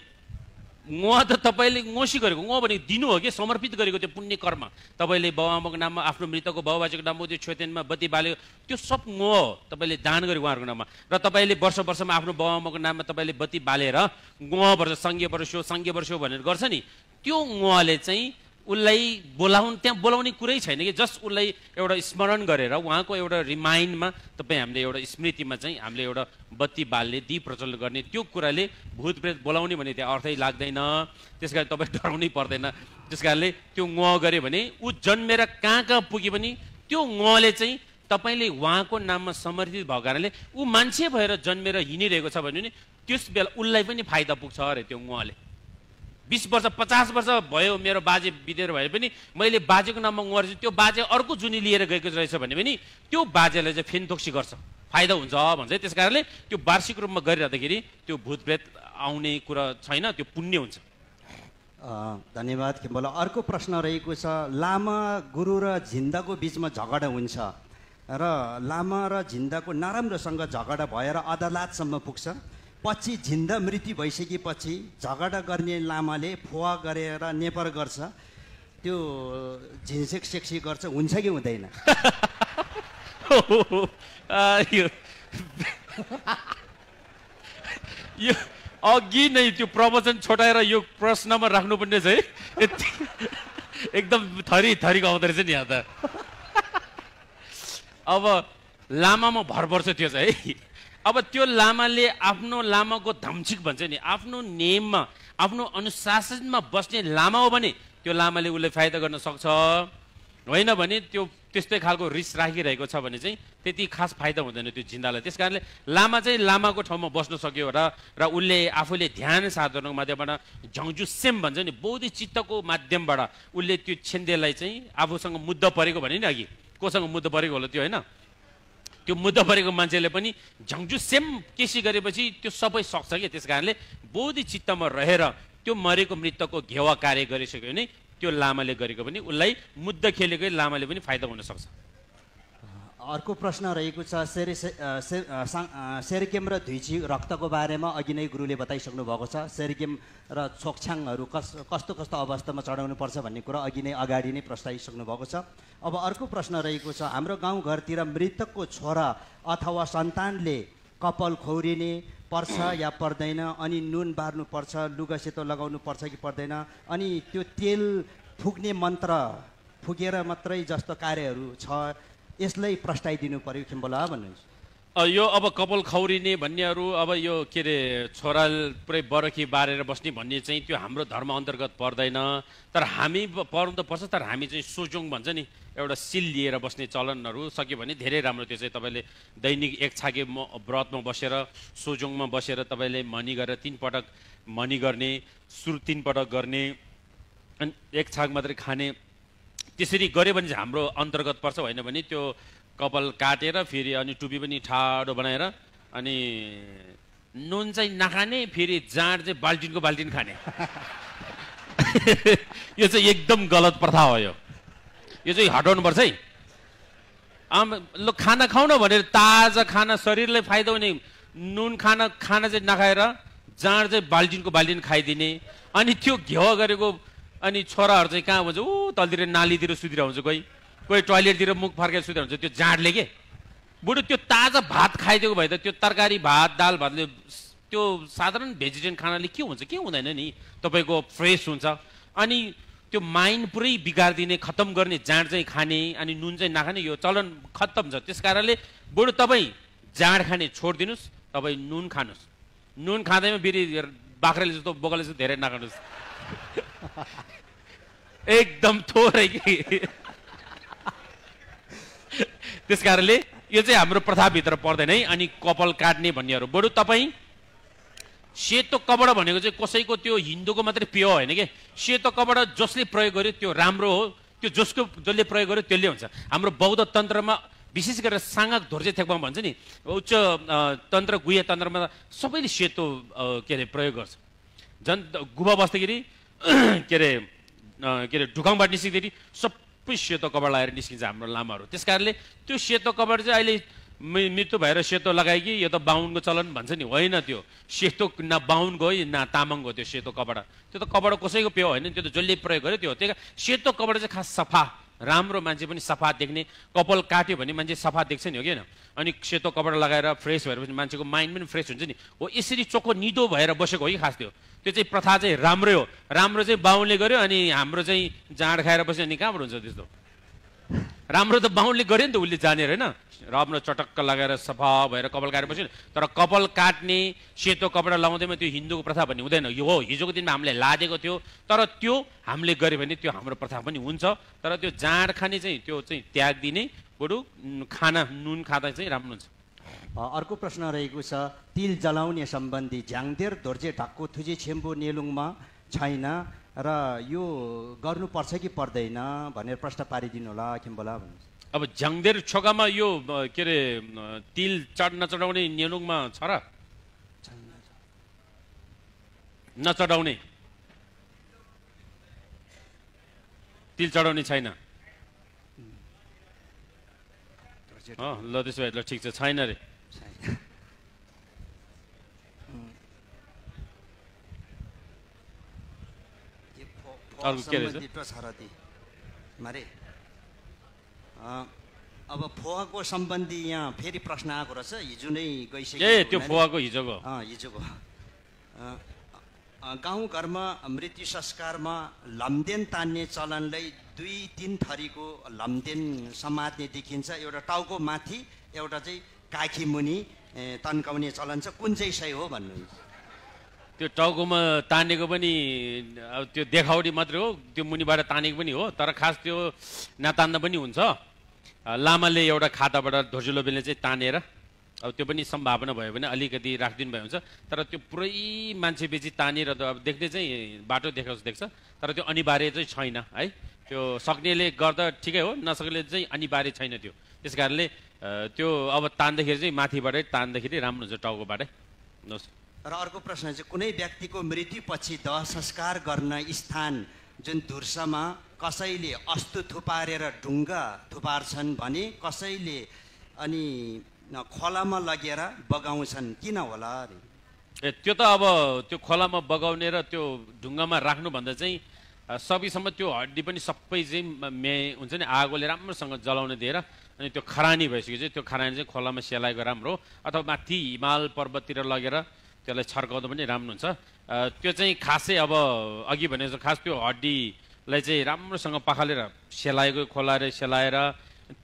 ङो त तपाईँले ङोसी गरेको, ङो भने दिनु हो कि समर्पित गरेको त्यो पुण्य कर्म। तपाईँले बाबुआमाको नाममा, आफ्नो मृतकको बाबुबाजेको नाममा त्यो छोतेनमा बत्ती बाल्यो, त्यो सब ङो हो, तपाईँले दान गरेको उहाँहरूको नाममा। र तपाईँले वर्षमा आफ्नो बाबुआमाको नाममा तपाईँले बत्ती बालेर ङो वर्ष सङ्घीय वर्ष भनेर गर्छ नि, त्यो ङोले चाहिँ उसलाई त्यहाँ बोलाउने कुरै छैन कि। जस्ट उसलाई एउटा स्मरण गरेर उहाँको एउटा रिमाइन्डमा तपाईँ हामीले एउटा स्मृतिमा चाहिँ हामीले एउटा बत्ती बाल्ने, दीप प्रज्वलन गर्ने, त्यो कुराले भूत प्रेत बोलाउने भने त्यहाँ अर्थै लाग्दैन। त्यस कारण तपाईँ डराउनै पर्दैन। त्यस कारणले त्यो ङ गऱ्यो भने ऊ जन्मेर कहाँ पुग्यो भने त्यो ङले चाहिँ तपाईँले उहाँको नाममा समर्पित भएको कारणले ऊ मान्छे भएर जन्मेर हिँडिरहेको छ भने त्यस बेला उसलाई पनि फाइदा पुग्छ अरे। त्यो ङले 20 वर्ष 50 वर्ष भयो मेरो बाजे बितेर भए पनि मैले बाजेको नाममा मर्छु, त्यो बाजे अर्को जुनी लिएर गएको रहेछ भने पनि त्यो बाजेलाई चाहिँ फेनतोक्सी गर्छ, फाइदा हुन्छ भन्छ। त्यस कारणले त्यो वार्षिक रूपमा गरिरहँदाखेरि त्यो भूतप्रेत आउने कुरा छैन, त्यो पुण्य हुन्छ। धन्यवाद खेम्बोला। अर्को प्रश्न रहेको छ, लामा गुरु र झिन्दाको बिचमा झगडा हुन्छ र लामा र झिन्दाको नराम्रोसँग झगडा भएर अदालतसम्म पुग्छ। पछि झिन्दा मृत्यु भइसकेपछि झगडा गर्ने लामाले फुवा गरेर नेपर गर्छ, त्यो झिन्सेक सेक्सी गर्छ, हुन्छ कि हुँदैन? यो अघि नै त्यो प्रवचन छोटाएर यो प्रश्नमा राख्नुपर्ने चाहिँ एकदम थरी थरीको आउँदो रहेछ नि यहाँ त। अब लामामा भर पर्छ त्यो चाहिँ है। अब त्यो लामाले आफ्नो लामाको धम्चिक भन्छ नि, आफ्नो नियममा आफ्नो अनुशासनमा बस्ने लामा हो भने त्यो लामाले उसले फाइदा गर्न सक्छ। होइन भने त्यो त्यस्तै खालको रिस राखिरहेको छ भने चाहिँ त्यति खास फाइदा हुँदैन त्यो जिन्दालाई। त्यस कारणले लामा चाहिँ लामाको ठाउँमा बस्न सक्यो र उसले आफूले ध्यान साधनको माध्यमबाट झङ्जु सेम भन्छ नि, बौद्धिक चित्तको माध्यमबाट उसले त्यो छेन्देलाई चाहिँ आफूसँग मुद्दा परेको भने नि, अघि कोसँग मुद्दा परेको होला त्यो, होइन त्यो मुद्दा परेको मान्छेले पनि झङ्जु सेम केसी गरेपछि त्यो सबै सक्छ कि। त्यस कारणले बौद्धिक चित्तमा रहेर त्यो मरेको मृतकको घेवा कार्य गरिसक्यो भने त्यो लामाले गरेको पनि उसलाई मुद्दा खेलेकै लामाले पनि फाइदा हुन सक्छ। अर्को प्रश्न रहेको छ, सेरिकेम र धुइची रक्तको बारेमा अघि नै गुरुले बताइसक्नु भएको छ। सेरिकेम र छोकछाङहरू कस्तो कस्तो अवस्थामा चढाउनु पर्छ भन्ने कुरा अघि नै अगाडि नै प्रस्ताविसक्नु भएको छ। अब अर्को प्रश्न रहेको छ, हाम्रो गाउँघरतिर मृतकको छोरा अथवा सन्तानले कपाल खौरिने पर्छ या पर्दैन, अनि नुन बार्नु पर्छ, लुगा सेतो लगाउनु पर्छ कि पर्दैन, अनि त्यो तेल फुक्ने मन्त्र फुकेर मात्रै जस्तो कार्यहरू छ, यसलाई प्रस्ताइदिनु पर्यो खेम्बोला भन्नुहुन्छ। यो अब कपाल खौरिने भन्नेहरू, अब यो के अरे छोरा पुरै बरखी बारेर बस्ने भन्ने चाहिँ त्यो हाम्रो धर्म अन्तर्गत पर्दैन। तर हामी पर्नु त पर्छ, तर हामी चाहिँ सोजोङ भन्छ नि, एउटा सिल लिएर बस्ने चलनहरू सक्यो भने धेरै राम्रो। त्यो चाहिँ तपाईँले दैनिक एक छाके व्रतमा बसेर सोजोङमा बसेर तपाईँले मनी गरेर 3 पटक मनी गर्ने, सुरु 3 पटक गर्ने, अनि एक छाक मात्रै खाने, त्यसरी गऱ्यो भने चाहिँ हाम्रो अन्तर्गत पर्छ। होइन भने त्यो कपाल काटेर फेरि अनि टुपी पनि ठाडो बनाएर अनि नुन चाहिँ नखाने, फेरि जाँड चाहिँ बाल्टिनको बाल्टिन खाने, यो चाहिँ एकदम गलत प्रथा हो। यो चाहिँ हटाउनुपर्छ है। ल खाना खाउन भनेर ताजा खाना शरीरलाई फाइदा हुने नुन खाना चाहिँ नखाएर जाँड चाहिँ बाल्टिनको बाल्टिन खाइदिने, अनि त्यो घेवा गरेको अनि छोराहरू चाहिँ कहाँ हुन्छ, तलतिर नालीतिर सुतिर हुन्छ, कोही टोयलेटतिर मुख फर्केर सुतिर हुन्छ, त्यो जाँडले के। बरु त्यो ताजा भात खाइदिएको भए त त्यो तरकारी भात दाल भातले त्यो साधारण भेजिटेरियन खानाले के हुन्छ, के हुँदैन नि, तपाईँको फ्रेस हुन्छ। अनि त्यो माइन्ड पुरै बिगारिदिने, खत्तम गर्ने जाँड चाहिँ खाने अनि नुन चाहिँ नखाने, यो चलन खत्तम छ। त्यस कारणले बरु तपाईँ जाँड खाने छोडिदिनुहोस्, तपाईँ नुन खानुहोस्। नुन खाँदैमा फेरि बाख्राले जस्तो बोकाले जस्तो धेरै नखानुहोस्, एकदम थोरै कि। त्यस कारणले यो चाहिँ हाम्रो प्रथाभित्र पर्दैन है। अनि कपाल काट्ने भन्नेहरू बरु तपाईँ सेतो कपडा भनेको चाहिँ कसैको त्यो हिन्दूको मात्रै पेय होइन कि। सेतो कपडा जसले प्रयोग गर्यो त्यो राम्रो हो, त्यो जसले प्रयोग गर्यो त्यसले हुन्छ। हाम्रो बौद्ध तन्त्रमा विशेष गरेर साङ्गाक धोर्जे थेक्पा भन्छ नि उच्च तन्त्र गुह्य तन्त्रमा सबैले सेतो के अरे प्रयोग गर्छ झन् गुफा बस्दाखेरि के अरे ढुकाङबाट निस्किँदाखेरि सबै सेतो कपडा लगाएर निस्किन्छ हाम्रो लामाहरू त्यस कारणले त्यो सेतो कपडा चाहिँ अहिले मृत्यु भएर सेतो लगायो कि यो त बाहुनको चलन भन्छ नि होइन त्यो सेतो न बाहुनको हो न तामाङको त्यो सेतो कपडा त्यो त कपडा कसैको पेयो होइन त्यो त जसले प्रयोग गर्यो त्यो हो त्यही सेतो कपडा चाहिँ खास सफा राम्रो मान्छे पनि सफा देख्ने कपाल काट्यो भने मान्छे सफा देख्छ नि हो कि अनि सेतो कपडा लगाएर फ्रेस भएपछि मान्छेको माइन्ड पनि फ्रेस हुन्छ नि हो यसरी चोखो निदो भएर बसेको हो कि खास त्यो चाहिँ प्रथा चाहिँ राम्रै हो राम्रो चाहिँ बाहुनले गर्यो अनि हाम्रो चाहिँ जाँड खाएर बस्यो अनि कहाँबाट हुन्छ त्यस्तो राम्रो त बाहुनले गर्यो नि त उसले जानेर होइन राम्रो चटक्क लगाएर सफा भएर कपाल काटेर बस्यो तर कपाल काट्ने सेतो कपडा लाउँदैमा त्यो हिन्दूको प्रथा भन्ने हुँदैन यो हो हिजोको दिनमा हामीले लादेको थियो तर त्यो हामीले गर्यो भने त्यो हाम्रो प्रथा पनि हुन्छ तर त्यो जाँड खाने चाहिँ त्यो चाहिँ त्याग दिने बरु खाना नुन खाँदा चाहिँ राम्रो हुन्छ अर्को प्रश्न रहेको छ तिल जलाउने सम्बन्धी झ्याङदेर धोर्जे ढक्को थुजी छेम्बु नेलुङमा छैन र यो गर्नुपर्छ कि पर्दैन भनेर प्रश्न पारिदिनु होला किम्बोला भन्नुहोस् अब झ्याङदेर छोगामा यो के अरे तिल नचढाउने नेलुङमा छ र नचढाउने तिल चढाउने छैन ल त्यसो भए ल ठिक छ छैन रे अर्को के रहेछ अब फोवाको सम्बन्धी यहाँ फेरि प्रश्न आएको रहेछ हिजो नै गइसक्यो ए त्यो फोवाको हिजोको गाउँघरमा मृत्यु संस्कारमा लम्देन तान्ने चलनलाई 2-3 थरीको लम्देन समात्ने देखिन्छ एउटा टाउको माथि एउटा चाहिँ काखी मुनि तन्काउने चलन छ कुन चाहिँ सही हो भन्नुहुन्छ त्यो टाउकोमा तानेको पनि त्यो देखावटी मात्रै हो त्यो मुनिबाट तानेको पनि हो तर खास त्यो नतान्दा पनि हुन्छ लामाले एउटा खाताबाट ध्वजुलोबेलले चाहिँ तानेर अब त्यो पनि सम्भावना भयो भने अलिकति राखिदिनु भयो हुन्छ तर त्यो पुरै मान्छे बेची तानेर अब देख्ने चाहिँ बाटो देखाउँछ देख्छ तर त्यो अनिवार्य चाहिँ छैन है त्यो सक्नेले गर्दा ठिकै हो नसक्नेले चाहिँ अनिवार्य छैन त्यो त्यस कारणले त्यो अब तान्दाखेरि चाहिँ माथिबाटै तान्दाखेरि राम्रो हुन्छ टाउकोबाटै र अर्को प्रश्न चाहिँ कुनै व्यक्तिको मृत्युपछि दाह संस्कार गर्न स्थान जुन धुर्समा कसैले अस्तु थुपारेर ढुङ्गा थुपार्छन् भने कसैले अनि खोलामा लगेर बगाउँछन् किन होला अरे त्यो त अब त्यो खोलामा बगाउने र त्यो ढुङ्गामा राख्नुभन्दा चाहिँ सबैसम्म त्यो हड्डी पनि सबै चाहिँ हुन्छ नि आगोले राम्रोसँग जलाउन दिएर अनि त्यो खरानी भइसक्यो चाहिँ त्यो खरानी चाहिँ खोलामा सेलाएको राम्रो अथवा माथि हिमाल पर्वततिर लगेर त्यसलाई छर्काउँदा पनि राम्रो हुन्छ त्यो चाहिँ खासै अब अघि भने जस्तो खास त्यो हड्डीलाई चाहिँ राम्रोसँग पखालेर सेलाएको खोलाएर सेलाएर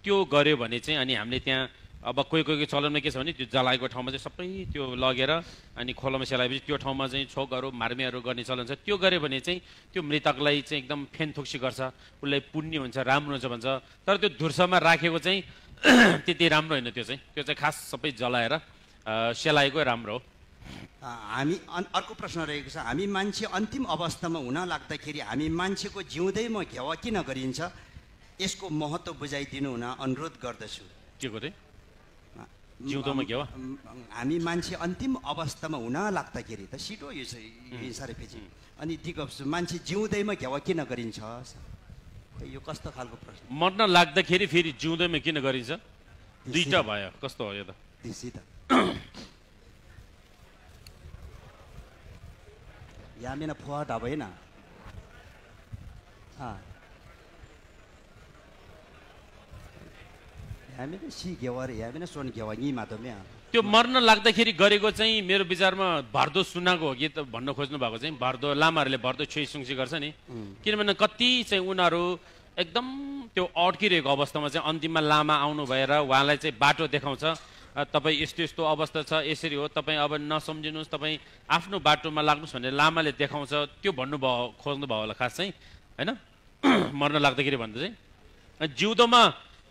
त्यो गर्यो भने चाहिँ अनि हामीले त्यहाँ अब कोही चलनमा के छ भने त्यो जलाएको ठाउँमा चाहिँ सबै त्यो लगेर अनि खोलामा सेलाएपछि त्यो ठाउँमा चाहिँ छोकहरू मार्मेहरू गर्ने चलन छ त्यो गर्यो भने चाहिँ त्यो मृतकलाई चाहिँ एकदम फेनथुक्सी गर्छ उसलाई पुण्य हुन्छ राम्रो हुन्छ भन्छ तर त्यो धुर्समा राखेको चाहिँ त्यति राम्रो होइन त्यो चाहिँ खास सबै जलाएर सेलाएको राम्रो हो हामी अर्को प्रश्न रहेको छ हामी मान्छे अन्तिम अवस्थामा हुन लाग्दाखेरि हामी मान्छेको जिउँदैमा घेवा किन गरिन्छ यसको महत्त्व बुझाइदिनु हुन अनुरोध गर्दछु के गरे जिउँदोमा घेवा हामी मान्छे अन्तिम अवस्थामा हुन लाग्दाखेरि त सिटो यो चाहिँ साह्रै फेरि अनि दिगप्सु मान्छे जिउँदैमा घेवा किन गरिन्छ यो कस्तो खालको प्रश्न मर्न लाग्दाखेरि फेरि जिउँदैमा किन गरिन्छ दुईटा भयो कस्तो हो यो त यामेन फुवा ढाबैन यामेन सी घेवा रे यामेन सोन घेवा नि मातोमे त्यो मर्न लाग्दाखेरि गरेको चाहिँ मेरो विचारमा भर्दो सुनाको हो कि त भन्न खोज्नु भएको चाहिँ भर्दो लामाहरूले भर्दो छुइसुङ्सी गर्छ नि किनभने कति चाहिँ उनीहरू एकदम त्यो अड्किरहेको अवस्थामा चाहिँ अन्तिममा लामा आउनु भएर उहाँलाई चाहिँ बाटो देखाउँछ तपाईँ यस्तो यस्तो अवस्था छ यसरी हो तपाईँ अब नसम्झिनुहोस् तपाईँ आफ्नो बाटोमा लाग्नुहोस् भनेर लामाले देखाउँछ त्यो भन्नुभयो खोज्नुभयो होला खास चाहिँ होइन मर्न लाग्दाखेरि भन्दा चाहिँ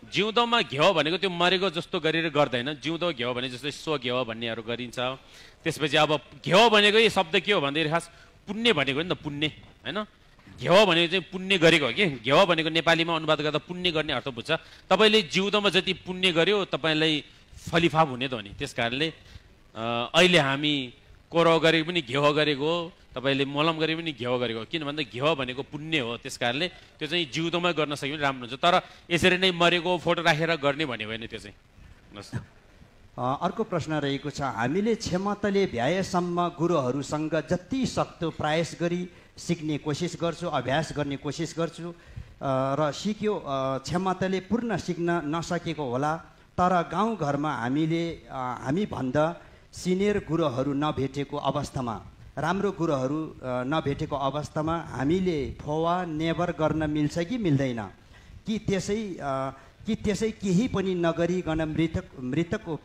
जिउँदोमा घेवा भनेको त्यो मरेको जस्तो गरेर गर्दैन जिउँदो घेवा भने जस्तै सो घेवा भन्नेहरू गरिन्छ त्यसपछि अब घेवा भनेको यही शब्द के हो भन्दाखेरि खास पुण्य भनेको नि त पुण्य होइन घेवा भनेको चाहिँ पुण्य गरेको हो कि घेवा भनेको नेपालीमा अनुवाद गर्दा पुण्य गर्ने अर्थ बुझ्छ तपाईँले जिउँदोमा जति पुण्य गर्यो तपाईँलाई फलिफाप हुने त हो नि त्यस कारणले अहिले हामी कोरह गरेको पनि घेवा गरेको हो तपाईँले मलम गरे पनि घेवा गरेको हो किन भन्दा घेवा भनेको पुण्य हो त्यस कारणले त्यो चाहिँ जिउँदोमा गर्न सक्यो भने राम्रो हुन्छ तर यसरी नै मरेको फोटो राखेर गर्ने भन्ने होइन त्यो चाहिँ अर्को प्रश्न रहेको छ हामीले क्षमताले भ्याएसम्म गुरुहरूसँग जति सक्दो प्रयास गरी सिक्ने कोसिस गर्छु अभ्यास गर्ने कोसिस गर्छु र सिक्यो क्षमताले पूर्ण सिक्न नसकेको होला तर गाउँघरमा हामीभन्दा सिनियर गुरुहरू नभेटेको अवस्थामा राम्रो गुरुहरू नभेटेको अवस्थामा हामीले फोवा नेभर गर्न मिल्छ कि मिल्दैन कि त्यसै केही पनि नगरिकन मृतकको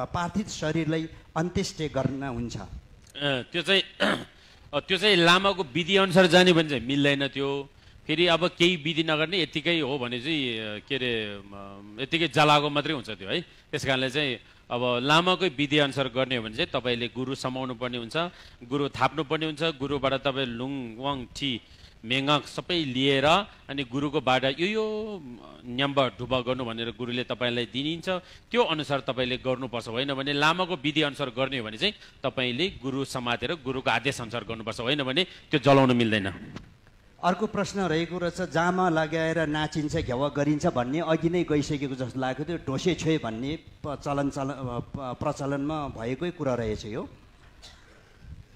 पार्थिव शरीरलाई अन्त्येष्टि गर्न हुन्छ त्यो चाहिँ लामाको विधि अनुसार जाने भने चाहिँ मिल्दैन त्यो फेरि अब केही विधि नगर्ने यतिकै हो भने चाहिँ के अरे यतिकै जलाएको मात्रै हुन्छ त्यो है त्यस कारणले चाहिँ अब लामाकै विधि अनुसार गर्ने हो भने चाहिँ तपाईँले गुरु समाउनु पर्ने हुन्छ गुरु थाप्नु पर्ने हुन्छ गुरुबाट तपाईँ लुङ वाङ ठी मेङ्गक सबै लिएर अनि गुरुकोबाट यो न्याम्बा ढुबा गर्नु भनेर गुरुले तपाईँलाई दिनिन्छ त्यो अनुसार तपाईँले गर्नुपर्छ होइन भने लामाको विधि अनुसार गर्ने हो भने चाहिँ तपाईँले गुरु समातेर गुरुको आदेश अनुसार गर्नुपर्छ होइन भने त्यो जलाउनु मिल्दैन अर्को प्रश्न रहेको रहेछ जामा लगाएर नाचिन्छ घेवा गरिन्छ भन्ने अघि नै गइसकेको जस्तो लागेको थियो ढोसे छोए भन्ने प्रचलनमा भएकै कुरा रहेछ यो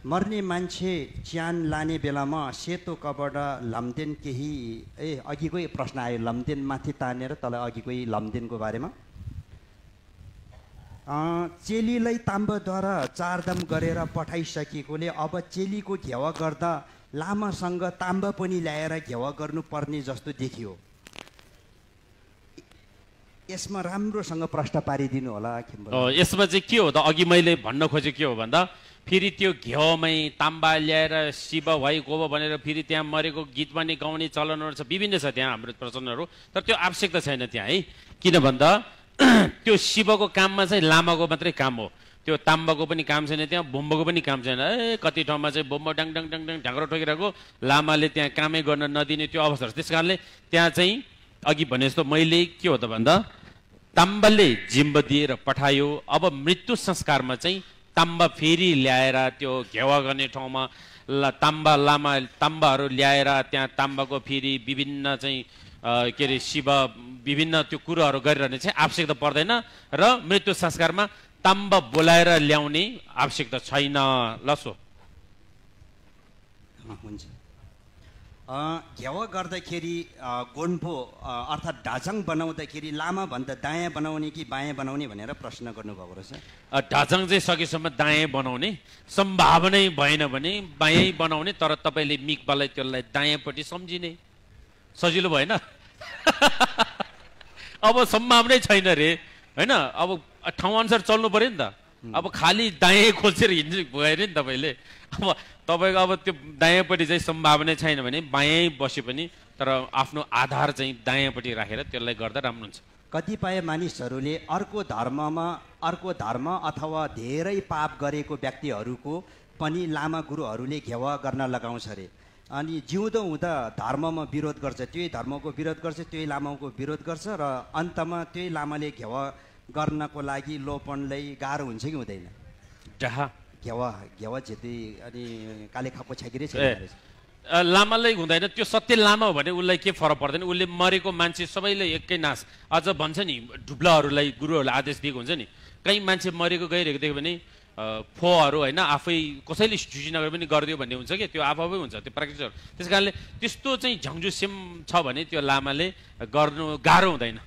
मर्ने मान्छे च्यान लाने बेलामा सेतो कपडा लम्देन केही अघिकै प्रश्न आयो लम्देन माथि तानेर तल अघिकै लम्देनको बारेमा चेलीलाई ताम्बाद्वारा चारदाम गरेर पठाइसकेकोले अब चेलीको घेवा गर्दा लामासँग ताम्बा पनि ल्याएर घेवा गर्नुपर्ने जस्तो देखियो यसमा राम्रोसँग प्रश्न पारिदिनु होला यसमा चाहिँ के हो त अघि मैले भन्न खोजेको के हो भन्दा फेरि त्यो घेवामै ताम्बा ल्याएर शिव भाइ गोब भनेर फेरि त्यहाँ मरेको गीत पनि गाउने चलनहरू छ विभिन्न छ त्यहाँ हाम्रो प्रचलनहरू तर त्यो आवश्यकता छैन त्यहाँ है किन भन्दा त्यो शिवको काममा चाहिँ लामाको मात्रै काम हो त्यो ताम्बाको पनि काम छैन त्यहाँ बोम्बको पनि काम छैन कति ठाउँमा चाहिँ बोम्ब डाङ डाङ डाङ डाङ ढाङ्ग्रो ठोकिरहेको लामाले त्यहाँ कामै गर्न नदिने त्यो अवस्था छ त्यस कारणले त्यहाँ चाहिँ अघि भने जस्तो मैले के हो त भन्दा ताम्बाले जिम्ब दिएर पठायो अब मृत्यु संस्कारमा चाहिँ ताम्बा फेरि ल्याएर त्यो घेवा गर्ने ठाउँमा ताम्बाहरू ल्याएर त्यहाँ ताम्बाको फेरि विभिन्न चाहिँ के अरे शिव विभिन्न त्यो कुरोहरू गरिरहने चाहिँ आवश्यकता पर्दैन र मृत्यु संस्कारमा ताम्बा बोलाएर ल्याउने आवश्यकता छैन लसो हुन्छ घेवा गर्दाखेरि गोन्फो अर्थात् ढाजङ बनाउँदाखेरि लामाभन्दा दायाँ बनाउने कि बायाँ बनाउने भनेर प्रश्न गर्नुभएको रहेछ ढाजङ चाहिँ सकेसम्म दायाँ बनाउने सम्भावनै भएन भने बायाँ बनाउने तर तपाईँले मिकबालाई त्यसलाई दायाँपट्टि सम्झिने सजिलो भएन अब सम्भावनै छैन रे होइन अब ठाउँ अनुसार चल्नु पर्यो नि त अब खालि दायाँ खोजेर हिँड्नु भएन नि तपाईँले अब तपाईँको अब त्यो दायाँपट्टि चाहिँ सम्भावना छैन भने बायाँ बसे पनि तर आफ्नो आधार चाहिँ दायाँपट्टि राखेर त्यसलाई गर्दा राम्रो हुन्छ कतिपय मानिसहरूले अर्को धर्म अथवा धेरै पाप गरेको व्यक्तिहरूको पनि लामा गुरुहरूले घेवा गर्न लगाउँछ अरे अनि जिउँदो हुँदा धर्ममा विरोध गर्छ त्यही धर्मको विरोध गर्छ त्यही लामाको विरोध गर्छ र अन्तमा त्यही लामाले घेवा गर्नको लागि लोपनलाई गाह्रो हुन्छ कि हुँदैन घेवा जेती अनि काले खापको छाकिरै छ लामालाई हुँदैन त्यो सत्य लामा हो भने उसलाई के फरक पर्दैन उसले मरेको मान्छे सबैले एकै नाश अझ भन्छ नि ढुब्लाहरूलाई गुरुहरूले आदेश दिएको हुन्छ नि कहीँ मान्छे मरेको गइरहेको देख्यो भने फोहरू होइन आफै कसैले झुसी नगरे पनि गरिदियो भन्ने हुन्छ कि त्यो आफै हुन्छ त्यो प्र्याक्टिसहरू त्यस कारणले त्यस्तो चाहिँ झङ्झुसेम छ भने त्यो लामाले गर्नु गाह्रो हुँदैन